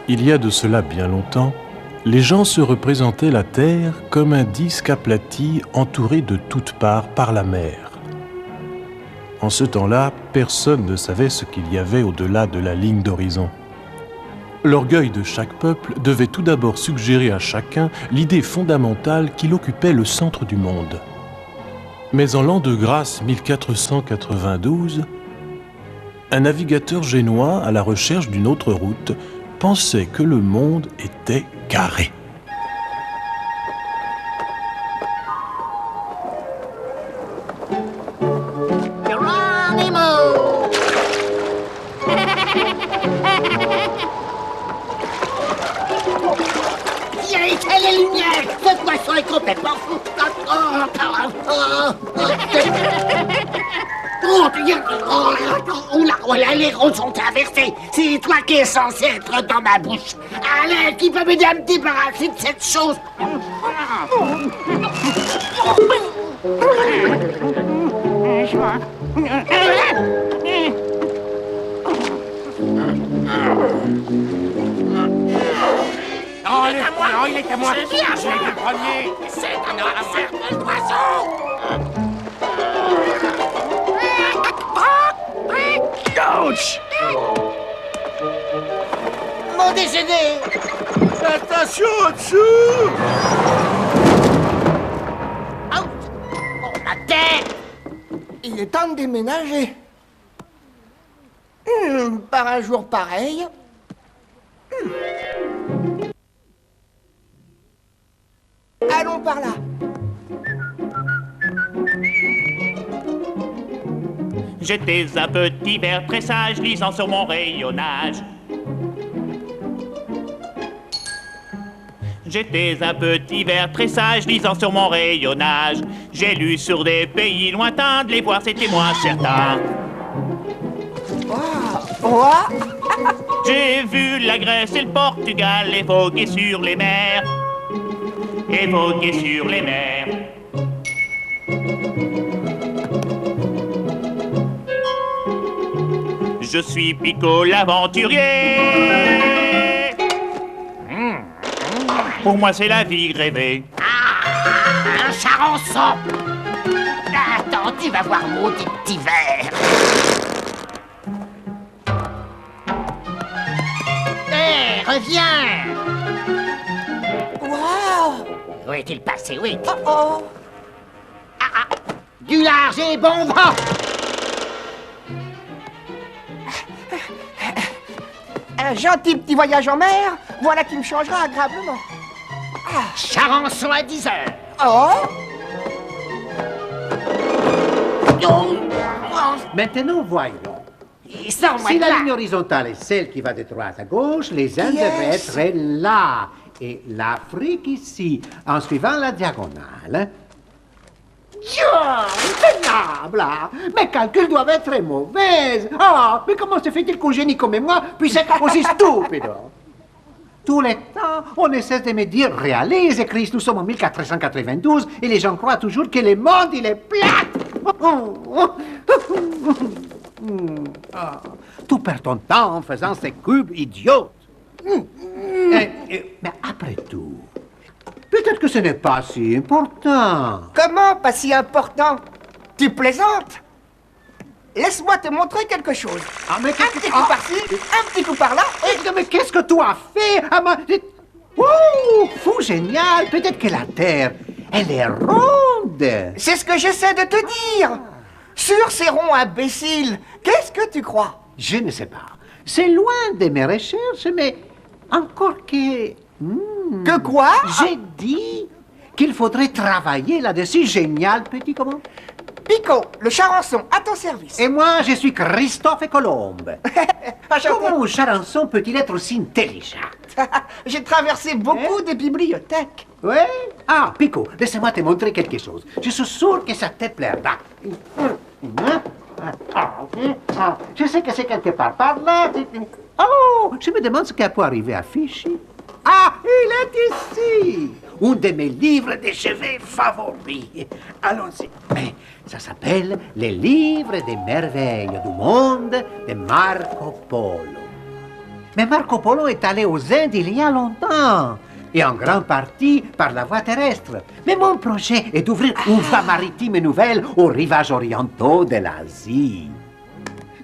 Il y a de cela bien longtemps, les gens se représentaient la Terre comme un disque aplati entouré de toutes parts par la mer. En ce temps-là, personne ne savait ce qu'il y avait au-delà de la ligne d'horizon. L'orgueil de chaque peuple devait tout d'abord suggérer à chacun l'idée fondamentale qu'il occupait le centre du monde. Mais en l'an de grâce 1492, un navigateur génois à la recherche d'une autre route pensait que le monde était carré. Les lumières, ce poisson est complètement fou. Oh là, les rôles sont inversés. C'est toi qui es censé être dans ma bouche. Allez, qui peut m'aider à me débarrasser de cette chose? Non, il est à moi. C'est bien, je l'ai vu premier. C'est un cercle d'oiseau. Ouch! Mon déjeuner. Attention au-dessous! Oh, ma tête. Il est temps de déménager. Par un jour pareil. Allons par là. J'étais un petit ver très sage, lisant sur mon rayonnage. J'étais un petit ver très sage, lisant sur mon rayonnage. J'ai lu sur des pays lointains, de les voir c'était moins certain. J'ai vu la Grèce et le Portugal évoquer sur les mers. Évoquer sur les mers. Je suis Pico l'aventurier. Pour moi c'est la vie rêvée. Un charançon. Attends, tu vas voir, maudit petit ver. Hé, reviens. Waouh! Où est-il passé? Oui. Oh! Du large et bon vent. Un gentil petit voyage en mer, voilà qui me changera agréablement. Charançon à 10 heures. Oh! Maintenant, voyons. Sors-moi Si de la là. ligne horizontale est celle qui va de droite à gauche, les Indes Yes. devraient être là. Et l'Afrique ici, en suivant la diagonale. Pénable! Mes calculs doivent être très mauvais. Ah, mais comment se fait-il qu'un génie comme moi puisse être aussi stupide? Tous les temps, on essaie de me dire « Réalise, Christ, nous sommes en 1492 et les gens croient toujours que le monde, il est plat! » Tu perds ton temps en faisant ces cubes idiots. Mais après tout, peut-être que ce n'est pas si important. Comment pas si important? Tu plaisantes? Laisse-moi te montrer quelque chose. Ah, mais Un petit coup par-ci, un petit coup par-là. Mais qu'est-ce que tu as fait? Oh, fou génial! Peut-être que la Terre, elle est ronde. C'est ce que j'essaie de te dire. Sur ces ronds imbéciles, qu'est-ce que tu crois? Je ne sais pas. C'est loin de mes recherches, mais encore que... Que quoi? J'ai dit qu'il faudrait travailler là-dessus. Génial, petit comment? Pico, le charançon, à ton service. Et moi, je suis Christophe Colomb. Enchanté. Comment un charançon peut-il être aussi intelligent? J'ai traversé beaucoup de bibliothèques. Oui? Ah, Pico, laisse-moi te montrer quelque chose. Je suis sûr que ça te plaira. Je sais que c'est quelque part par là. Oh, je me demande ce qui a pu arriver à Fichy. Ah, il est ici! Un de mes livres de chevet favoris. Allons-y. Ça s'appelle Les livres des merveilles du monde de Marco Polo. Mais Marco Polo est allé aux Indes il y a longtemps. Et en grande partie par la voie terrestre. Mais mon projet est d'ouvrir une voie maritime nouvelle aux rivages orientaux de l'Asie.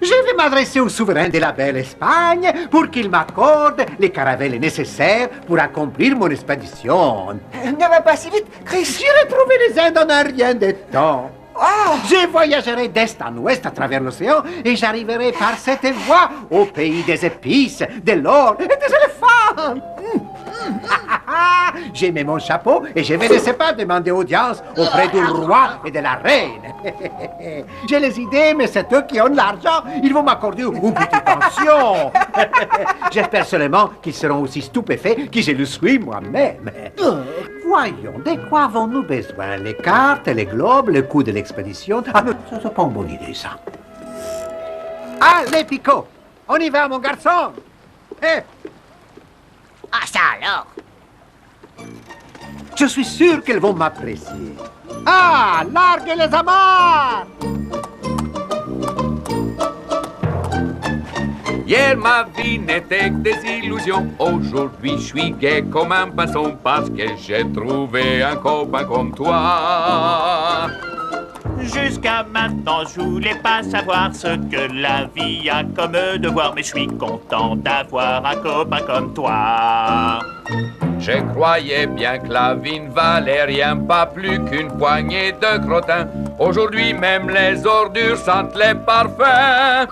Je vais m'adresser au souverain de la belle Espagne pour qu'il m'accorde les caravelles nécessaires pour accomplir mon expédition. Ne va pas si vite, Chris. J'irai trouver les Indes en un rien de temps. Oh, Je voyagerai d'est en ouest à travers l'océan et j'arriverai par cette voie au pays des épices, de l'or et des éléphants. J'ai mis mon chapeau et je vais laisser pas demander audience auprès du roi et de la reine. J'ai les idées, mais c'est eux qui ont l'argent. Ils vont m'accorder une petite pension. J'espère seulement qu'ils seront aussi stupéfaits que je le suis moi-même. Voyons, de quoi avons-nous besoin? Les cartes, les globes, le coût de l'expédition. Ah, mais ça, c'est pas une bonne idée, ça. Allez, Pico, on y va, mon garçon. Eh, Ah, ça alors. je suis sûr qu'elles vont m'apprécier. Ah, larguez les amarres! Hier ma vie n'était que des illusions. Aujourd'hui je suis gai comme un poisson parce que j'ai trouvé un copain comme toi. Jusqu'à maintenant, je voulais pas savoir ce que la vie a comme devoir, mais je suis content d'avoir un copain comme toi. Je croyais bien que la vie ne valait rien, pas plus qu'une poignée de crottins. Aujourd'hui même les ordures sentent les parfums.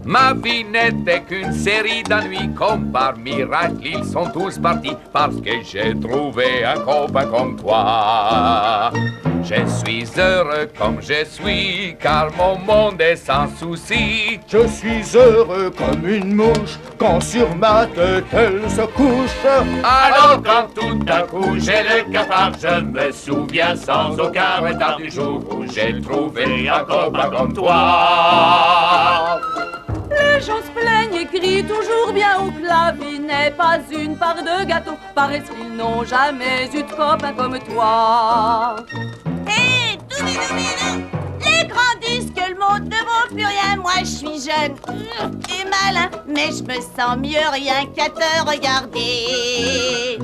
Ma vie n'était qu'une série d'ennuis, comme par miracle ils sont tous partis, parce que j'ai trouvé un copain comme toi. Je suis heureux comme je suis, car mon monde est sans souci. Je suis heureux comme une mouche quand sur ma tête elle se couche. Alors quand tout à coup j'ai le cafard, je me souviens sans aucun retard du jour où j'ai trouvé un copain comme toi. Les gens se plaignent et crient toujours bien haut que la vie n'est pas une part de gâteau. Paraît qu'ils n'ont jamais eu de copain comme toi. Hé, les grands disent que le monde ne vaut plus rien. Moi, je suis jeune et malin, mais je me sens mieux rien qu'à te regarder.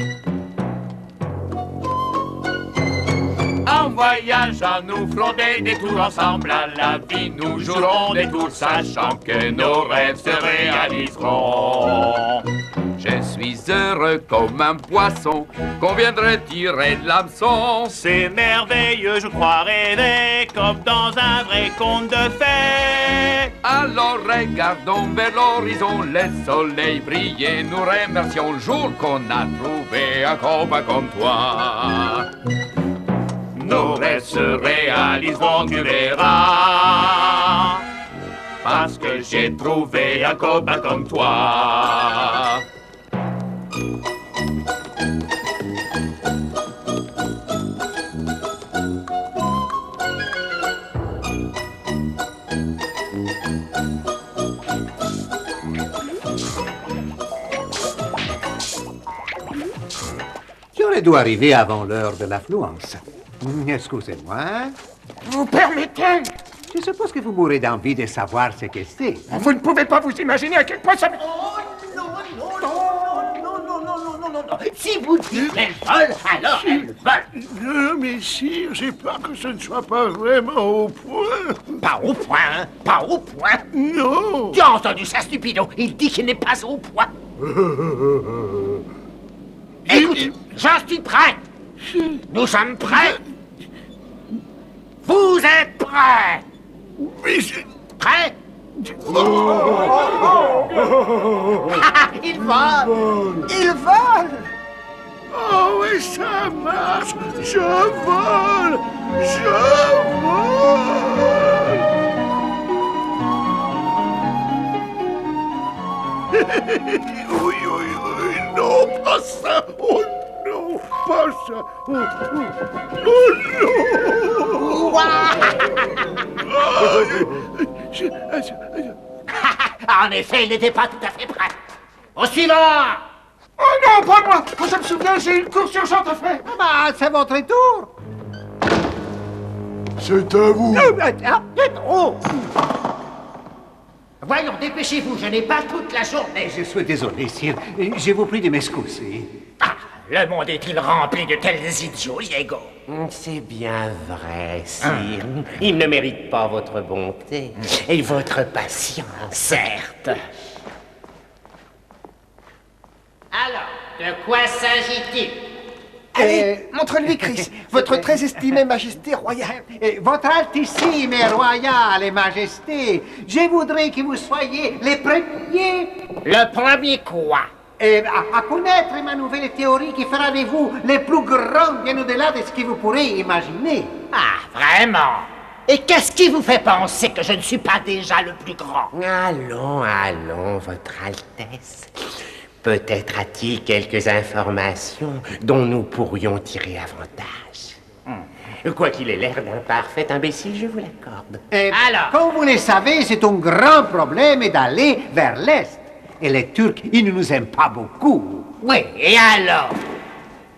En voyageant, nous ferons des détours ensemble. À la vie, nous jouerons des tours, sachant que nos rêves se réaliseront. Je suis heureux comme un poisson qu'on viendrait tirer de l'hameçon. C'est merveilleux, je crois rêver, comme dans un vrai conte de fées. Alors regardons vers l'horizon, le soleil briller, nous remercions le jour qu'on a trouvé un copain comme toi. Nos rêves se réaliseront, tu verras, parce que j'ai trouvé un copain comme toi. J'aurais dû arriver avant l'heure de l'affluence. Excusez-moi. Vous permettez? Je suppose que vous mourrez d'envie de savoir ce que c'est. Vous ne pouvez pas vous imaginer à quel point ça... Si vous dites qu'elle vole, alors elle vole. Non, mais sire, j'ai peur que ce ne soit pas vraiment au point. Pas au point, hein? Pas au point. Non. Tu as entendu ça, stupido? Il dit qu'il n'est pas au point. Écoute, j'en suis prêt. Nous sommes prêts. Vous êtes prêts? Mais c'est... Prêts? Il vole. il vole. Oh, oui, ça marche. Je vole. Je vole. Oui, oui, oui. Non, pas ça. Oh, non, pas ça. Oh, oh, oh non. En effet, il n'était pas tout à fait prêt. Au suivant. Oh non, pas moi. Quand je me souviens, j'ai une course urgente à faire. Ah, c'est votre tour. C'est à vous. Oh. Voyons, dépêchez-vous, je n'ai pas toute la journée. Je suis désolé, sire. Je vous prie de m'excuser. Ah, le monde est-il rempli de tels idiots, Diego? C'est bien vrai, sire. Il ne mérite pas votre bonté et votre patience. Certes. Alors, de quoi s'agit-il? Allez, montre-lui, Chris, votre très estimée Majesté royale. Votre Altissime et Royale et Majesté, je voudrais que vous soyez les premiers Le premier quoi? à connaître ma nouvelle théorie qui fera de vous les plus grands bien au-delà de ce que vous pourrez imaginer. Ah, vraiment? Et qu'est-ce qui vous fait penser que je ne suis pas déjà le plus grand? Allons, allons, votre Altesse. Peut-être a-t-il quelques informations dont nous pourrions tirer avantage. Quoi qu'il ait l'air d'un parfait imbécile, je vous l'accorde. Alors? Comme vous le savez, c'est un grand problème d'aller vers l'Est. Et les Turcs, ils ne nous aiment pas beaucoup. Oui, et alors?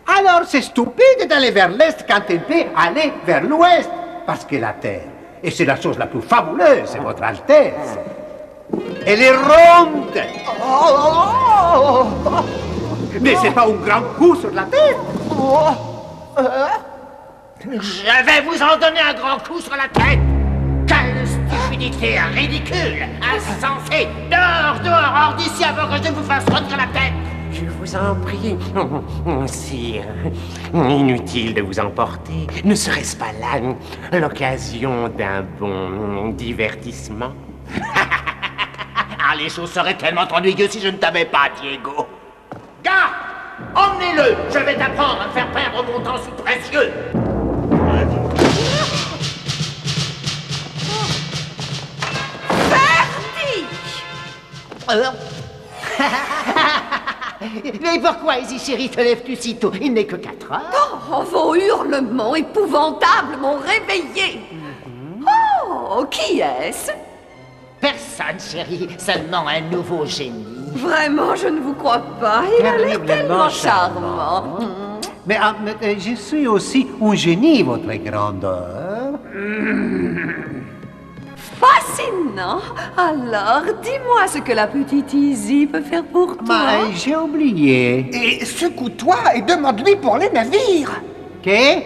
Alors c'est stupide d'aller vers l'Est quand on peut aller vers l'Ouest. Parce que la Terre, et c'est la chose la plus fabuleuse, votre Altesse, elle est ronde. Mais c'est pas un grand coup sur la tête. Je vais vous en donner un grand coup sur la tête. Quelle stupidité ridicule, insensée. Dehors, dehors, hors d'ici avant que je ne vous fasse retirer la tête. Je vous en prie, sire. Inutile de vous emporter. Ne serait-ce pas là l'occasion d'un bon divertissement? Ah, les choses seraient tellement ennuyeuses si je ne t'avais pas, Diego. Gars, emmenez-le. Je vais t'apprendre à me faire perdre mon temps si précieux. Mais pourquoi, Easy Chérie, te lèves-tu si tôt? Il n'est que 4 heures. Oh, vos hurlements épouvantables m'ont réveillé. Oh, qui est-ce? Personne, chérie, seulement un nouveau génie. Vraiment, je ne vous crois pas. Il a l'air tellement charmant. Mais je suis aussi un génie, votre grandeur. Fascinant. Alors, dis-moi ce que la petite Izzy peut faire pour toi. J'ai oublié. Et secoue-toi et demande-lui pour les navires. Qu'est?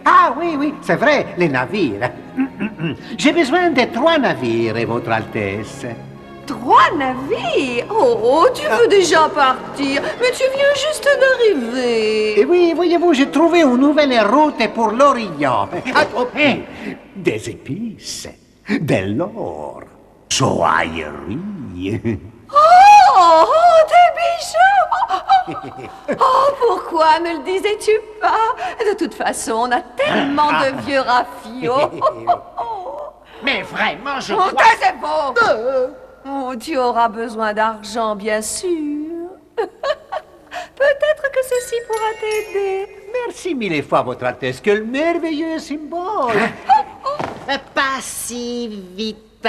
Ah oui, c'est vrai, les navires. J'ai besoin de 3 navires, votre Altesse. 3 navires? Oh, tu veux déjà partir, mais tu viens juste d'arriver. Et oui, voyez-vous, j'ai trouvé une nouvelle route pour l'Orient. Des épices, de l'or, joaillerie. Oh, des bijoux! Oh, pourquoi ne le disais-tu pas? De toute façon, on a tellement de vieux raffiaux. Mais vraiment, je Oh, crois... taisez-vous! Oh, tu auras besoin d'argent, bien sûr. Peut-être que ceci pourra t'aider. Merci mille fois, votre Altesse, quel merveilleux symbole. Pas si vite.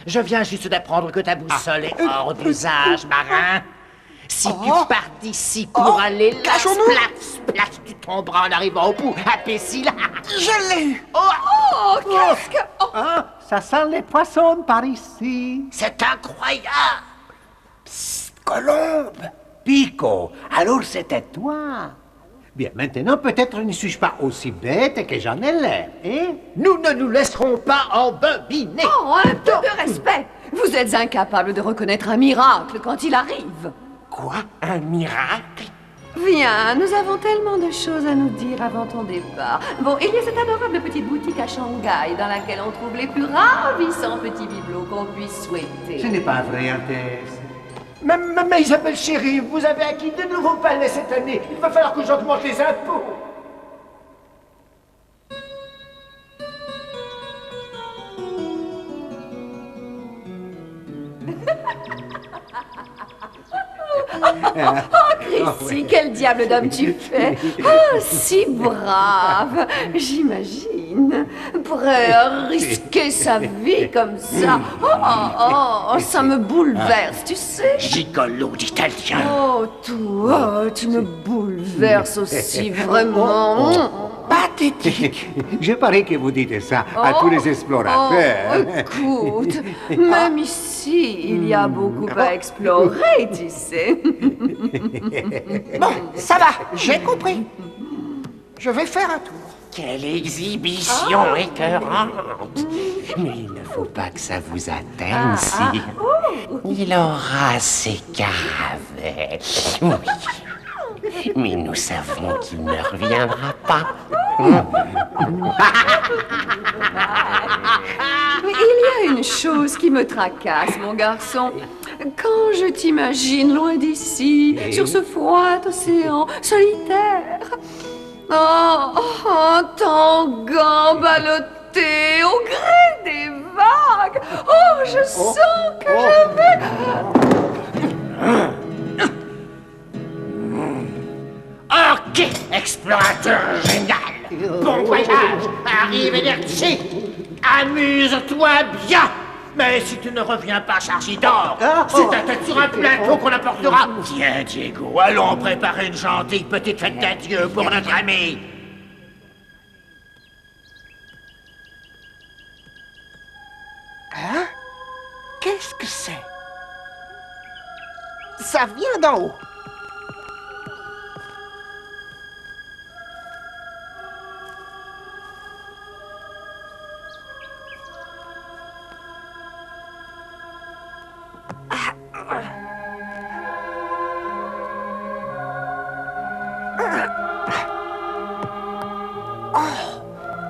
Je viens juste d'apprendre que ta boussole est hors d'usage, marin. Si tu pars d'ici pour aller là, splash, tu tomberas en arrivant au bout, à Pessil. Je l'ai eu. Oh, qu'est-ce que... Oh. Ah, ça sent les poissons par ici. C'est incroyable. Psst, Colombe, Pico, alors c'était toi. Bien, maintenant, peut-être ne suis-je pas aussi bête que j'en ai l'air, hein? Nous ne nous laisserons pas embobiner. Oh, un peu de respect. Vous êtes incapable de reconnaître un miracle quand il arrive. Quoi? Un miracle? Viens, nous avons tellement de choses à nous dire avant ton départ. Bon, il y a cette adorable petite boutique à Shanghai dans laquelle on trouve les plus ravissants petits bibelots qu'on puisse souhaiter. Ce n'est pas vrai, Altesse. Mais Isabelle chérie, vous avez acquis de nouveaux palais cette année. Il va falloir que j'augmente les impôts. Oh, Chrissy, quel diable d'homme tu fais! Oh, si brave! J'imagine. Prêt à risquer sa vie comme ça. Oh, ça me bouleverse, tu sais. Gigolo d'italien. Oh, toi, tu me bouleverses aussi, vraiment. Pas pathétique. Je parie que vous dites ça à tous les explorateurs. Écoute, même ici, il y a beaucoup à explorer, tu sais. Bon, ça va, j'ai compris. Je vais faire un tour. Quelle exhibition écœurante! Mais il ne faut pas que ça vous atteigne, sire. Il aura ses caravelles. Oui. Mais nous savons qu'il ne reviendra pas. Mais il y a une chose qui me tracasse, mon garçon. Quand je t'imagine loin d'ici, sur ce froid océan solitaire, en tangant, ballotté au gré des vagues, je sens que je vais... Ok, explorateur génial. Bon voyage, arrive ici. Amuse-toi bien. Mais si tu ne reviens pas chargé d'or, c'est ta tête sur un plateau qu'on apportera. Tiens, Diego, allons préparer une gentille petite fête d'adieu pour notre ami. Hein? Qu'est-ce que c'est? Ça vient d'en haut.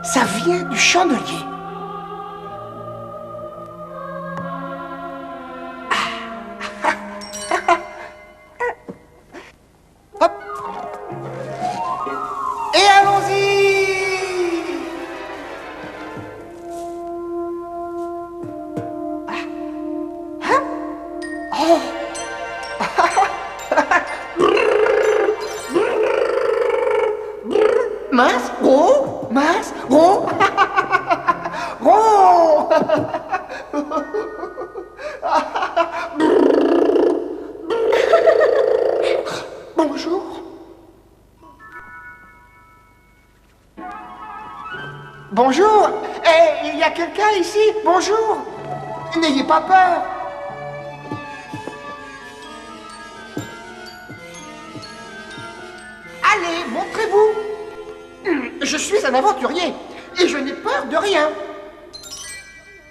Ça vient du chandelier. Hop. Et allons-y. Hein? Oh. Mince, gros, mince, gros, gros. Bonjour. Bonjour. Il y a quelqu'un ici? Bonjour. N'ayez pas peur. Allez, montrez-vous. Je suis un aventurier et je n'ai peur de rien.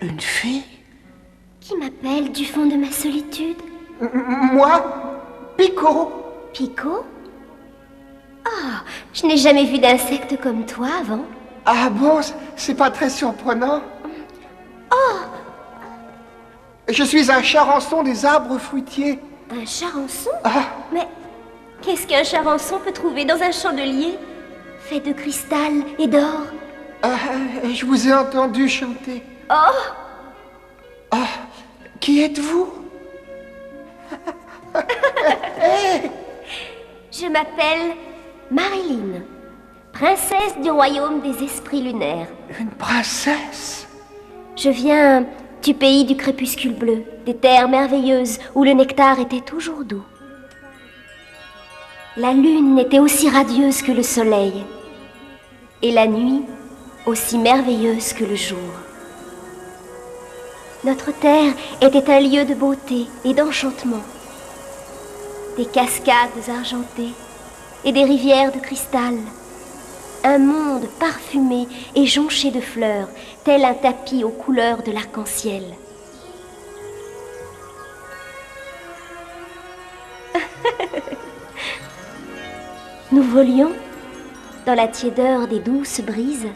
Une fille? Qui m'appelle du fond de ma solitude? Moi, Pico. Pico? Oh, je n'ai jamais vu d'insecte comme toi avant. Ah bon, c'est pas très surprenant. Oh! Je suis un charançon des arbres fruitiers. Un charançon? Ah. Mais qu'est-ce qu'un charançon peut trouver dans un chandelier fait de cristal et d'or? Je vous ai entendu chanter. Oh! Ah, qui êtes-vous? Hey. Je m'appelle Marilyn, princesse du royaume des esprits lunaires. Une princesse? Je viens du pays du crépuscule bleu, des terres merveilleuses où le nectar était toujours doux. La lune était aussi radieuse que le soleil, et la nuit aussi merveilleuse que le jour. Notre terre était un lieu de beauté et d'enchantement. Des cascades argentées et des rivières de cristal. Un monde parfumé et jonché de fleurs, tel un tapis aux couleurs de l'arc-en-ciel. Nous volions dans la tiédeur des douces brises,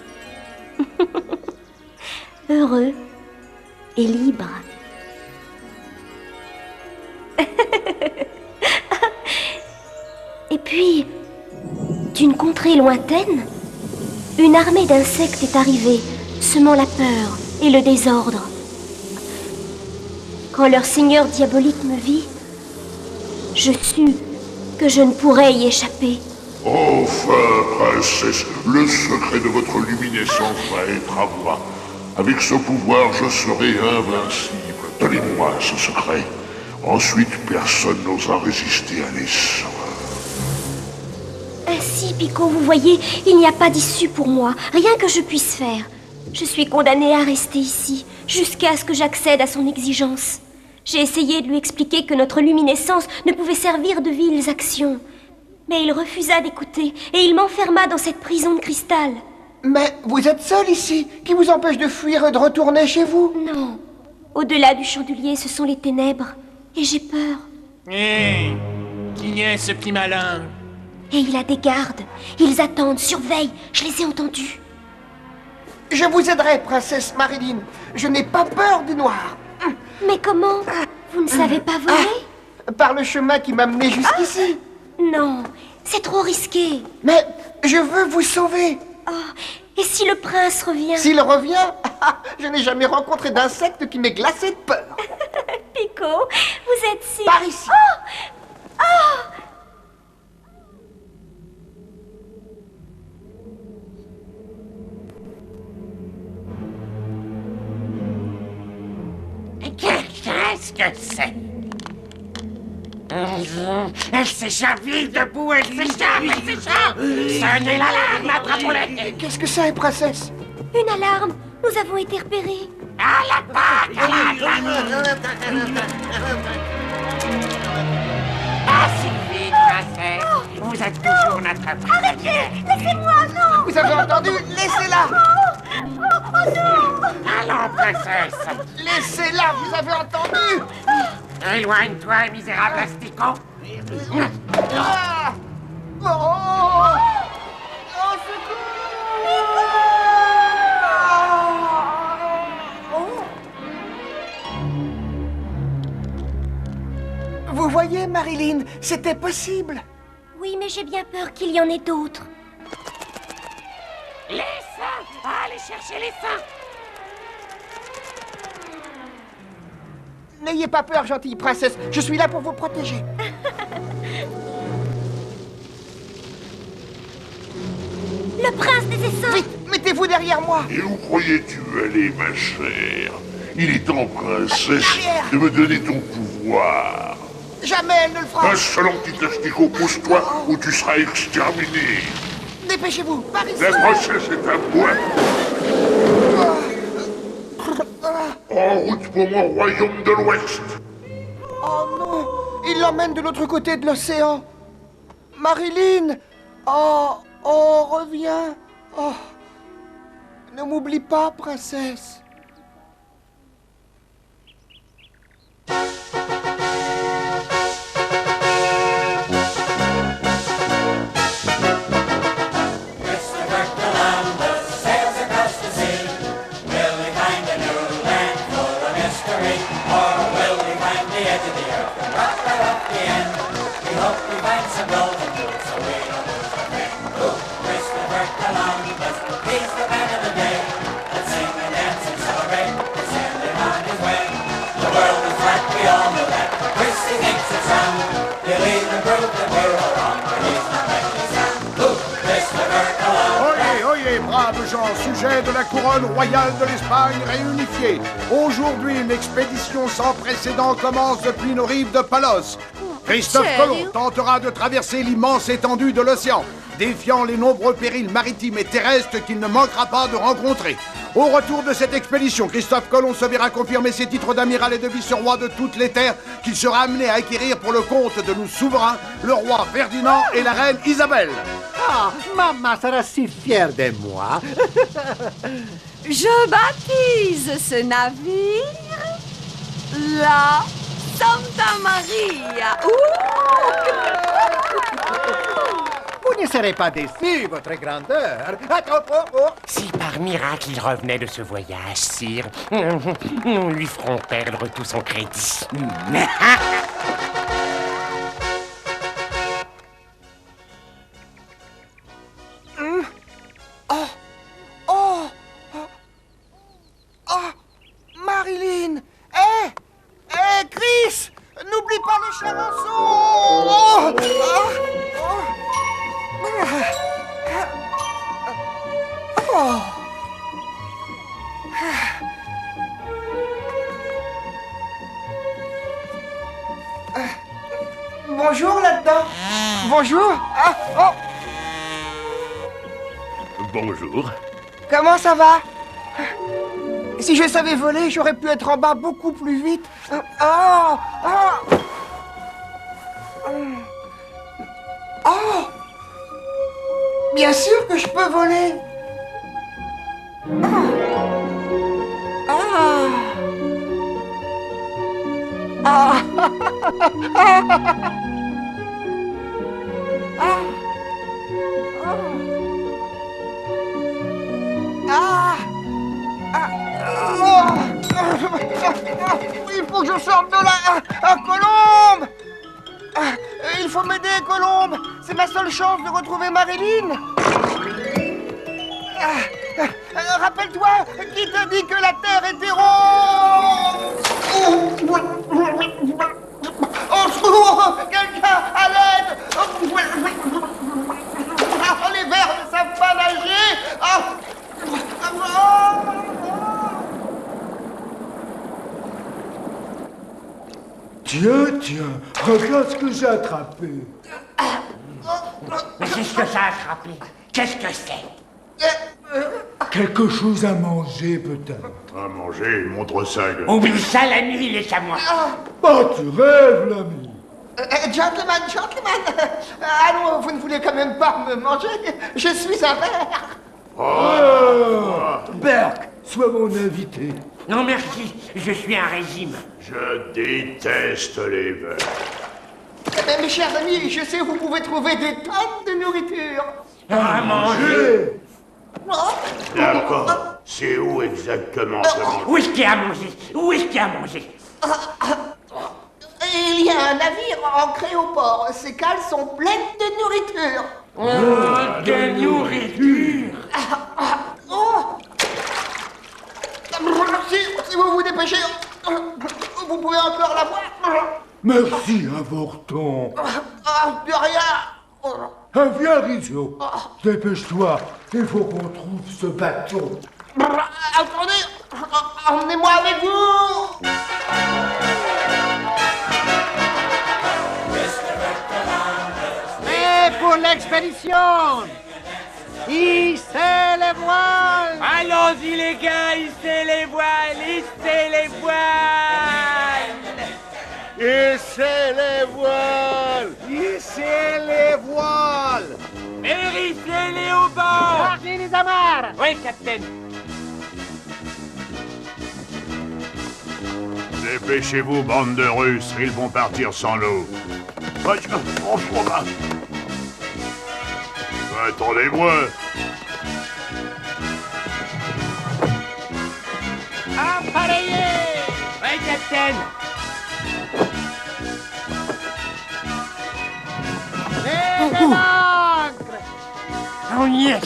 heureux et libres. Et puis, d'une contrée lointaine, une armée d'insectes est arrivée, semant la peur et le désordre. Quand leur seigneur diabolique me vit, je sus que je ne pourrais y échapper. Enfin, princesse, le secret de votre luminescence va être à moi. Avec ce pouvoir, je serai invincible. Donnez-moi ce secret. Ensuite, personne n'osera résister à l'essor. Ainsi, Pico, vous voyez, il n'y a pas d'issue pour moi. Rien que je puisse faire. Je suis condamnée à rester ici, jusqu'à ce que j'accède à son exigence. J'ai essayé de lui expliquer que notre luminescence ne pouvait servir de viles actions. Mais il refusa d'écouter, et il m'enferma dans cette prison de cristal. Mais vous êtes seul ici? Qui vous empêche de fuir et de retourner chez vous? Non. Au-delà du chandelier, ce sont les ténèbres. Et j'ai peur. Hé, qui est ce petit malin? Et il a des gardes. Ils attendent, surveillent. Je les ai entendus. Je vous aiderai, princesse Marilyn. Je n'ai pas peur du noir. Mais comment? Vous ne savez pas voler? Par le chemin qui m'a mené jusqu'ici. Non, c'est trop risqué. Mais je veux vous sauver. Oh, et si le prince revient? S'il revient, je n'ai jamais rencontré d'insecte qui m'ait glacé de peur. Pico, vous êtes si... Par ici. Oh! Oh! Qu'est-ce que c'est? Elle s'échappe, vive debout, elle s'échappe, elle s'échappe! Sonnez l'alarme, attrapons-les! Qu'est-ce que c'est, princesse? Une alarme! Nous avons été repérés! À l'attaque! À l'attaque! Pas si vite, princesse! Vous êtes toujours notre Arrêtez! Laissez-moi, non! Vous avez entendu? Laissez-la! Oh non! Allons, princesse! Laissez-la, vous avez entendu? Éloigne-toi, misérable asticot! Ah! Oh! Oh, secours! Vous voyez, Marilyn, c'était possible. Oui, mais j'ai bien peur qu'il y en ait d'autres. Les seins! Allez chercher les seins! N'ayez pas peur, gentille princesse. Je suis là pour vous protéger. Le prince des essaims! Vite, mettez-vous derrière moi. Et où croyais-tu aller, ma chère? Il est temps, princesse, Derrière. de me donner ton pouvoir. Jamais elle ne le fera. Insolent petit asticot, pousse-toi ou tu seras exterminé. Dépêchez-vous, par ici. La princesse est à moi. En route pour mon royaume de l'Ouest. Oh non, il l'emmène de l'autre côté de l'océan. Marilyn. Oh, reviens. Oh, ne m'oublie pas, princesse. Oyez, braves gens, sujet de la couronne royale de l'Espagne réunifiée. Aujourd'hui, une expédition sans précédent commence depuis nos rives de Palos. Christophe Colomb tentera de traverser l'immense étendue de l'océan, défiant les nombreux périls maritimes et terrestres qu'il ne manquera pas de rencontrer. Au retour de cette expédition, Christophe Colomb se verra confirmer ses titres d'amiral et de vice-roi de toutes les terres qu'il sera amené à acquérir pour le compte de nos souverains, le roi Ferdinand et la reine Isabelle. Ah, maman sera si fière de moi. Je baptise ce navire la Santa Maria. Vous ne serez pas déçus, votre grandeur. Si par miracle il revenait de ce voyage, sire, nous lui ferons perdre tout son crédit. Marilyn. Hé, Chris, n'oublie pas les charançons. Bonjour là-dedans. Bonjour. Bonjour. Comment ça va? Si je savais voler, j'aurais pu être en bas beaucoup plus vite. Oh! Oh! Oh! Bien sûr que je peux voler! Ah! Ah! Ah! Ah! Ah! Il faut que je sorte de là! Colombe! Il faut m'aider, Colombe! C'est ma seule chance de retrouver Marilyn! Rappelle-toi, qui t'a dit que la Terre était ronde? Au secours! Quelqu'un, à l'aide! Les vers ne savent pas nager! Tiens, regarde ce que j'ai attrapé. Mais qu'est-ce que ça a attrapé? Qu'est-ce que c'est? Quelque chose à manger, peut-être. À manger, montre ça. Oublie ça la nuit, les chamois. Oh, tu rêves, l'ami. Gentleman! Allons, vous ne voulez quand même pas me manger? Je suis un ver! Burke, sois mon invité. Non, merci, je suis un régime. Je déteste les vers. Mes chers amis, je sais où vous pouvez trouver des tonnes de nourriture. À manger. D'accord. C'est où exactement ce manger? Où est-ce qu'il y a à manger? Où est-ce qu'il y a à manger? Il y a un navire ancré au port. Ces cales sont pleines de nourriture. De nourriture. Si vous vous dépêchez, vous pouvez encore la voir. Merci, avorton. De rien. Viens, Rizzo. Dépêche-toi, il faut qu'on trouve ce bâton. Attendez, emmenez-moi avec vous. Et pour l'expédition, hissez les voiles. Allons-y les gars, hissez les voiles, hissez les voiles. Hissez les voiles! Hissez les voiles! Hérissez-les au bord. Chargez les amarres. Oui, capitaine. Dépêchez-vous, bande de Russes, ils vont partir sans l'eau. Attendez-moi. Appareillez. Oui, capitaine. Et l'ancre. On y est.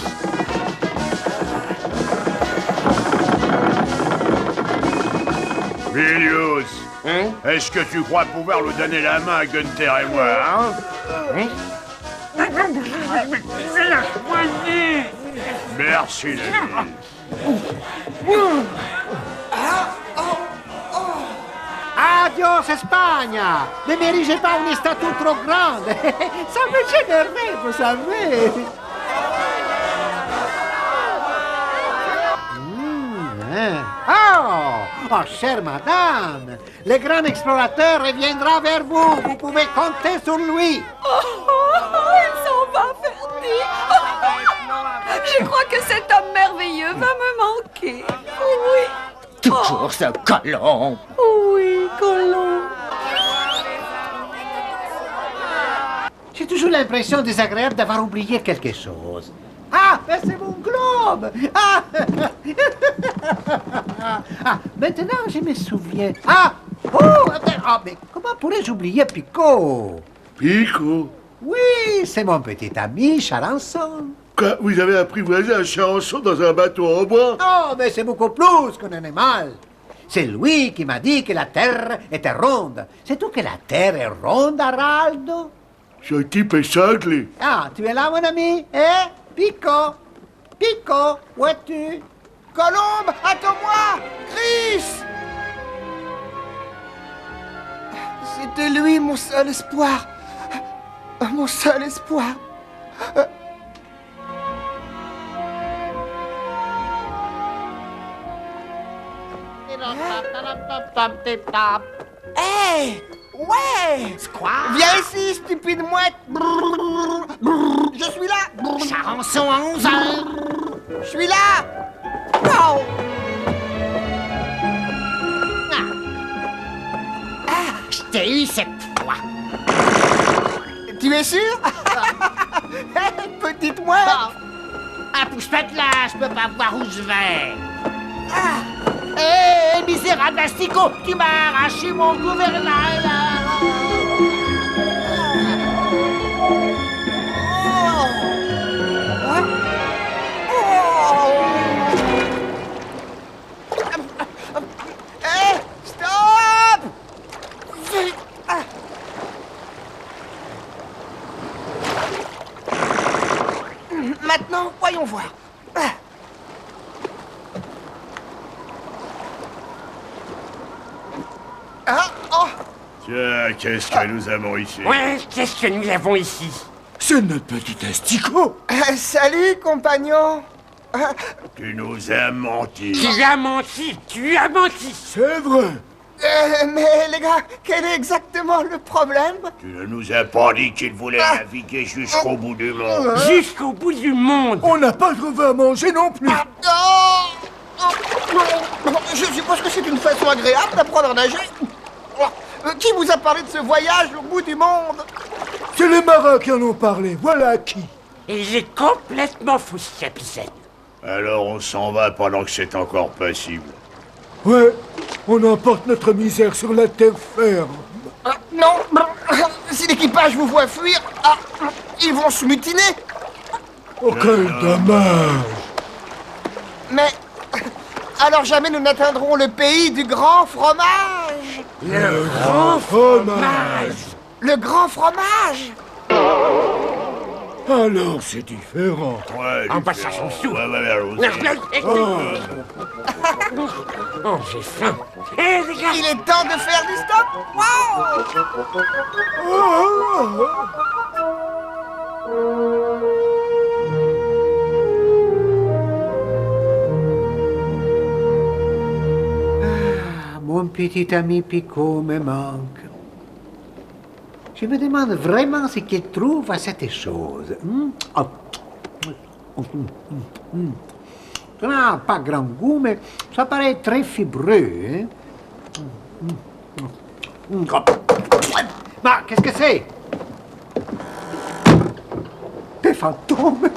Milius, est-ce que tu crois pouvoir nous donner la main à Gunther et moi, hein? Merci, l'ami. Adios, Espagne. Ne m'érigez pas une statue trop grande. Ça me gênerait, vous savez. Oh, chère madame, le grand explorateur reviendra vers vous. Vous pouvez compter sur lui. Il s'en va, Ferdi. Je crois que cet homme merveilleux va me manquer. Oui. Toujours ce Colombe. Oui, Colombe. J'ai toujours l'impression désagréable d'avoir oublié quelque chose. Ah, mais c'est mon globe! Ah! Ah, maintenant je me souviens. Ah! Oh! Mais comment pourrais-je oublier Picot? Pico? Oui, c'est mon petit ami Charançon. Quoi, vous avez apprivoisé un charançon dans un bateau en bois? Oh, mais c'est beaucoup plus qu'un animal. C'est lui qui m'a dit que la Terre était ronde. Sais-tu que la Terre est ronde, Araldo? Ce type est cinglé. Ah, tu es là, mon ami? Eh? Pico! Pico, où es-tu? Colombe, attends-moi! Chris! C'était lui, mon seul espoir. Mon seul espoir. Hé! Ouais! Quoi? Viens ici, stupide mouette! Je suis là! Charançon à 11 heures! Je suis là! Oh! Je t'ai eu cette fois! Tu es sûr? Petite mouette! Ah, pousse-toi de là, je peux pas voir où je vais! Hé, misérable asticot, tu m'as arraché mon gouvernail! Hé! Stop! Maintenant, voyons voir. Oh! Tiens, qu'est-ce que nous avons ici? Ouais, qu'est-ce que nous avons ici? C'est notre petit asticot. Salut, compagnon. Tu nous as menti. Tu as menti, tu as menti. C'est vrai. Mais les gars, quel est exactement le problème? Tu ne nous as pas dit qu'il voulait naviguer jusqu'au bout du monde. Jusqu'au bout du monde. On n'a pas trouvé à manger non plus. Je suppose que c'est une façon agréable d'apprendre à nager. Qui vous a parlé de ce voyage au bout du monde? C'est les marins qui en ont parlé, voilà qui. Il est complètement fou, ce capitaine. Alors on s'en va pendant que c'est encore possible. Ouais, on emporte notre misère sur la terre ferme. Non, si l'équipage vous voit fuir, ils vont se mutiner. Oh, quel dommage. Mais alors jamais nous n'atteindrons le pays du grand fromage. Le grand fromage. Le grand fromage. Alors c'est différent. Ouais, En passant son sou. Oh, j'ai faim. Eh, les gars. Il est temps de faire du stop. Mon petit ami Picot me manque. Je me demande vraiment ce qu'il trouve à cette chose. Ça n'a pas grand goût, mais ça paraît très fibreux. Bah, qu'est-ce que c'est? Des fantômes?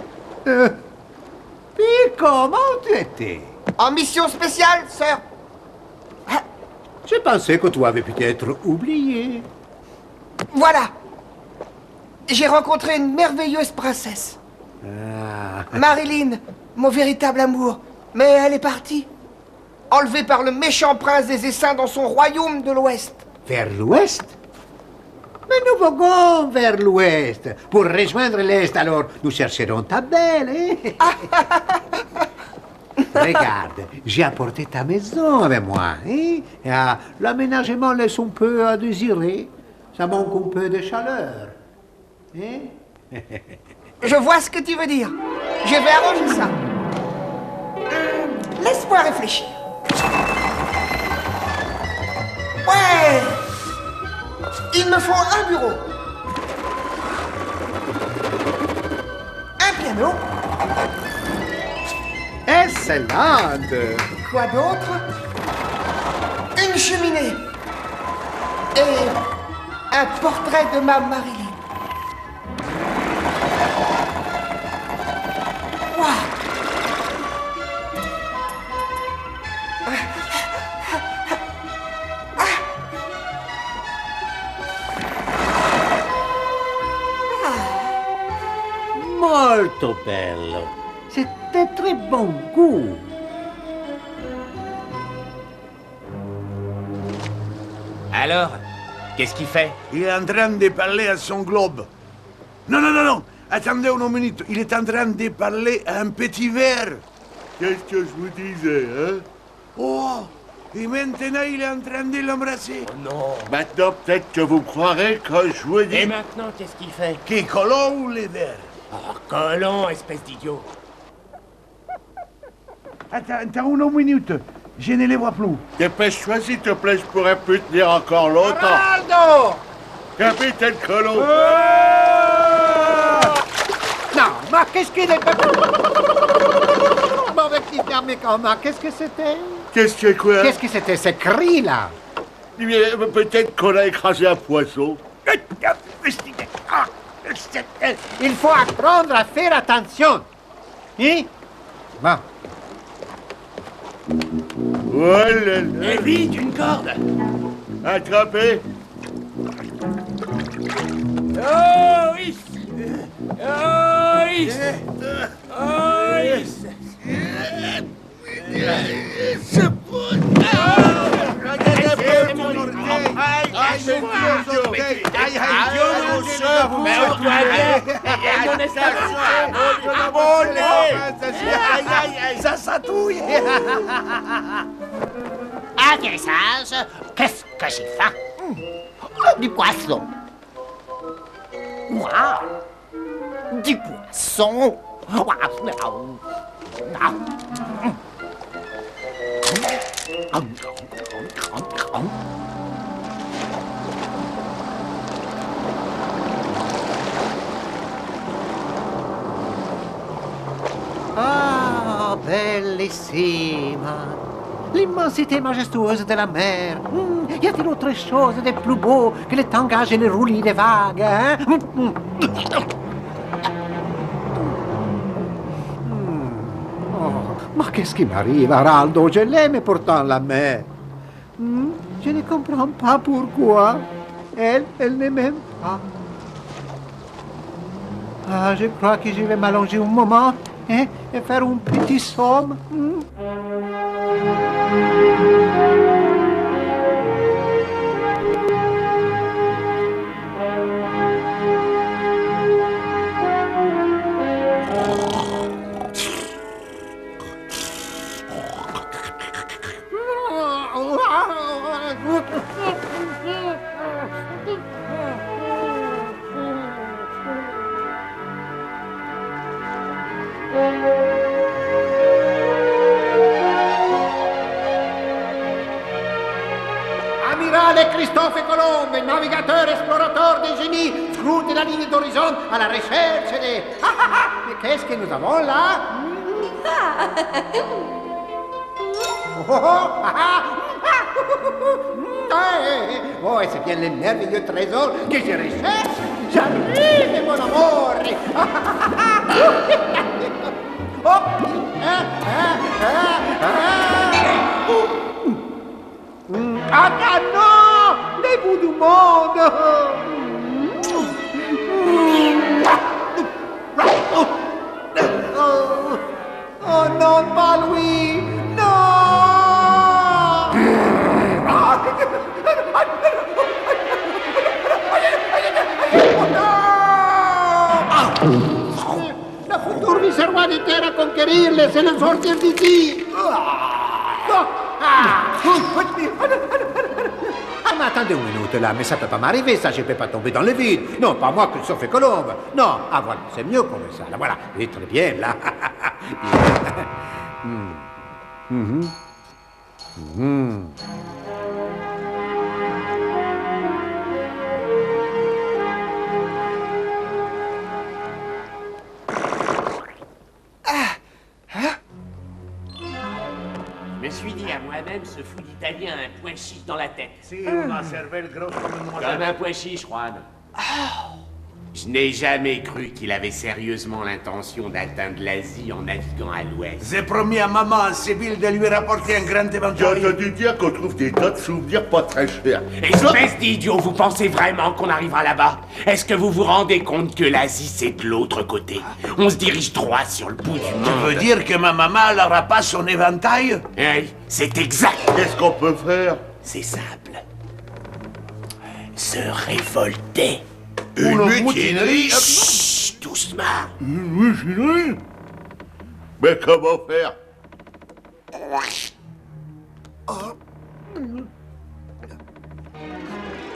Puis comment tu étais? En mission spéciale, sœur. Je pensais que tu avais peut-être oublié. Voilà. J'ai rencontré une merveilleuse princesse. Marilyn, mon véritable amour. Mais elle est partie. Enlevée par le méchant prince des Essaims dans son royaume de l'Ouest. Vers l'ouest? Mais nous voguons vers l'ouest. Pour rejoindre l'est, alors nous chercherons ta belle, hein? Regarde, j'ai apporté ta maison avec moi, hein? L'aménagement laisse un peu à désirer. Ça manque un peu de chaleur. Hein? Je vois ce que tu veux dire. Je vais arranger ça. Laisse-moi réfléchir. Ouais! Il me faut un bureau. Un piano. Excellente! Quoi d'autre? Une cheminée. Et un portrait de ma Marilyn. Wow. Molto bello. C'était très bon goût. Alors, qu'est-ce qu'il fait? Il est en train de parler à son globe. Non, non, non, non. Attendez une minute. Il est en train de parler à un petit verre. Qu'est-ce que je vous disais, hein? Oh! Et maintenant, il est en train de l'embrasser. Oh non. Maintenant, peut-être que vous croirez que je vous dis... Et maintenant, qu'est-ce qu'il fait? Qui colon ou les verres? Oh, colon, espèce d'idiot. Attends une minute. Je ne les vois plus. Dépêche-toi, s'il te plaît, je pourrais plus tenir encore longtemps. Ronaldo! Capitaine Colomb. Non, mais qu'est-ce qu'il est... Mauvais petit fermé comme ça, qu'est-ce que c'était? Qu'est-ce que quoi? Qu'est-ce que c'était, ce cri-là? Peut-être qu'on a écrasé un poisson. Il faut apprendre à faire attention. Hein? Bon. Oh là là. Et vite, une corde. Attrapé. Oh, oui. Oh, oui. Oh, oui. Ça s'atouille. Atterrissage. Qu'est-ce que j'ai faim? Du poisson. Waouh. Du poisson. Ah, bellissime. L'immensité majestueuse de la mer. Y a-t-il autre chose de plus beau que le tangage et le roulis des vagues, hein? Mais qu'est-ce qui m'arrive, Araldo? Je l'aime pourtant, la mer. Je ne comprends pas pourquoi. Elle ne m'aime pas. Ah, je crois que je vais m'allonger un moment, hein, et faire un petit somme. Amirale Christophe Colomb, navigateur explorateur des génies, scrute la ligne d'horizon à la recherche des... Mais qu'est-ce que nous avons là? Oh, et c'est bien le merveilleux trésor que je recherche. J'arrive, mon amour. Ah non! Les bouts du monde! Oh non, pas lui! La futura riserva di terra a conquerirle, se le sortir d'ici! Ah, mais attendez une minute là, mais ça peut pas m'arriver, ça, je peux pas tomber dans le vide. Non, pas moi, Christophe Colomb. Non, ah voilà, c'est mieux comme ça, là, voilà. Oui, très bien, là. Je me suis dit à moi-même, ce fou d'Italien a un point chiche dans la tête. Si, on a cervelle grosse comme une Comme noisette. un point chiche, Juan. Je n'ai jamais cru qu'il avait sérieusement l'intention d'atteindre l'Asie en naviguant à l'ouest. J'ai promis à maman en Séville de lui rapporter un grand J'ai éventail. entendu dire qu'on trouve des tas de souvenirs pas très chers. Espèce d'idiot, vous pensez vraiment qu'on arrivera là-bas? Est-ce que vous vous rendez compte que l'Asie, c'est de l'autre côté? On se dirige droit sur le bout du Tu monde. veux dire que ma maman n'aura pas son éventail? Hey, c'est exact. Qu'est-ce qu'on peut faire? C'est simple. Se révolter. Une mutinerie? Chut, doucement. Une mutinerie? Mais comment faire?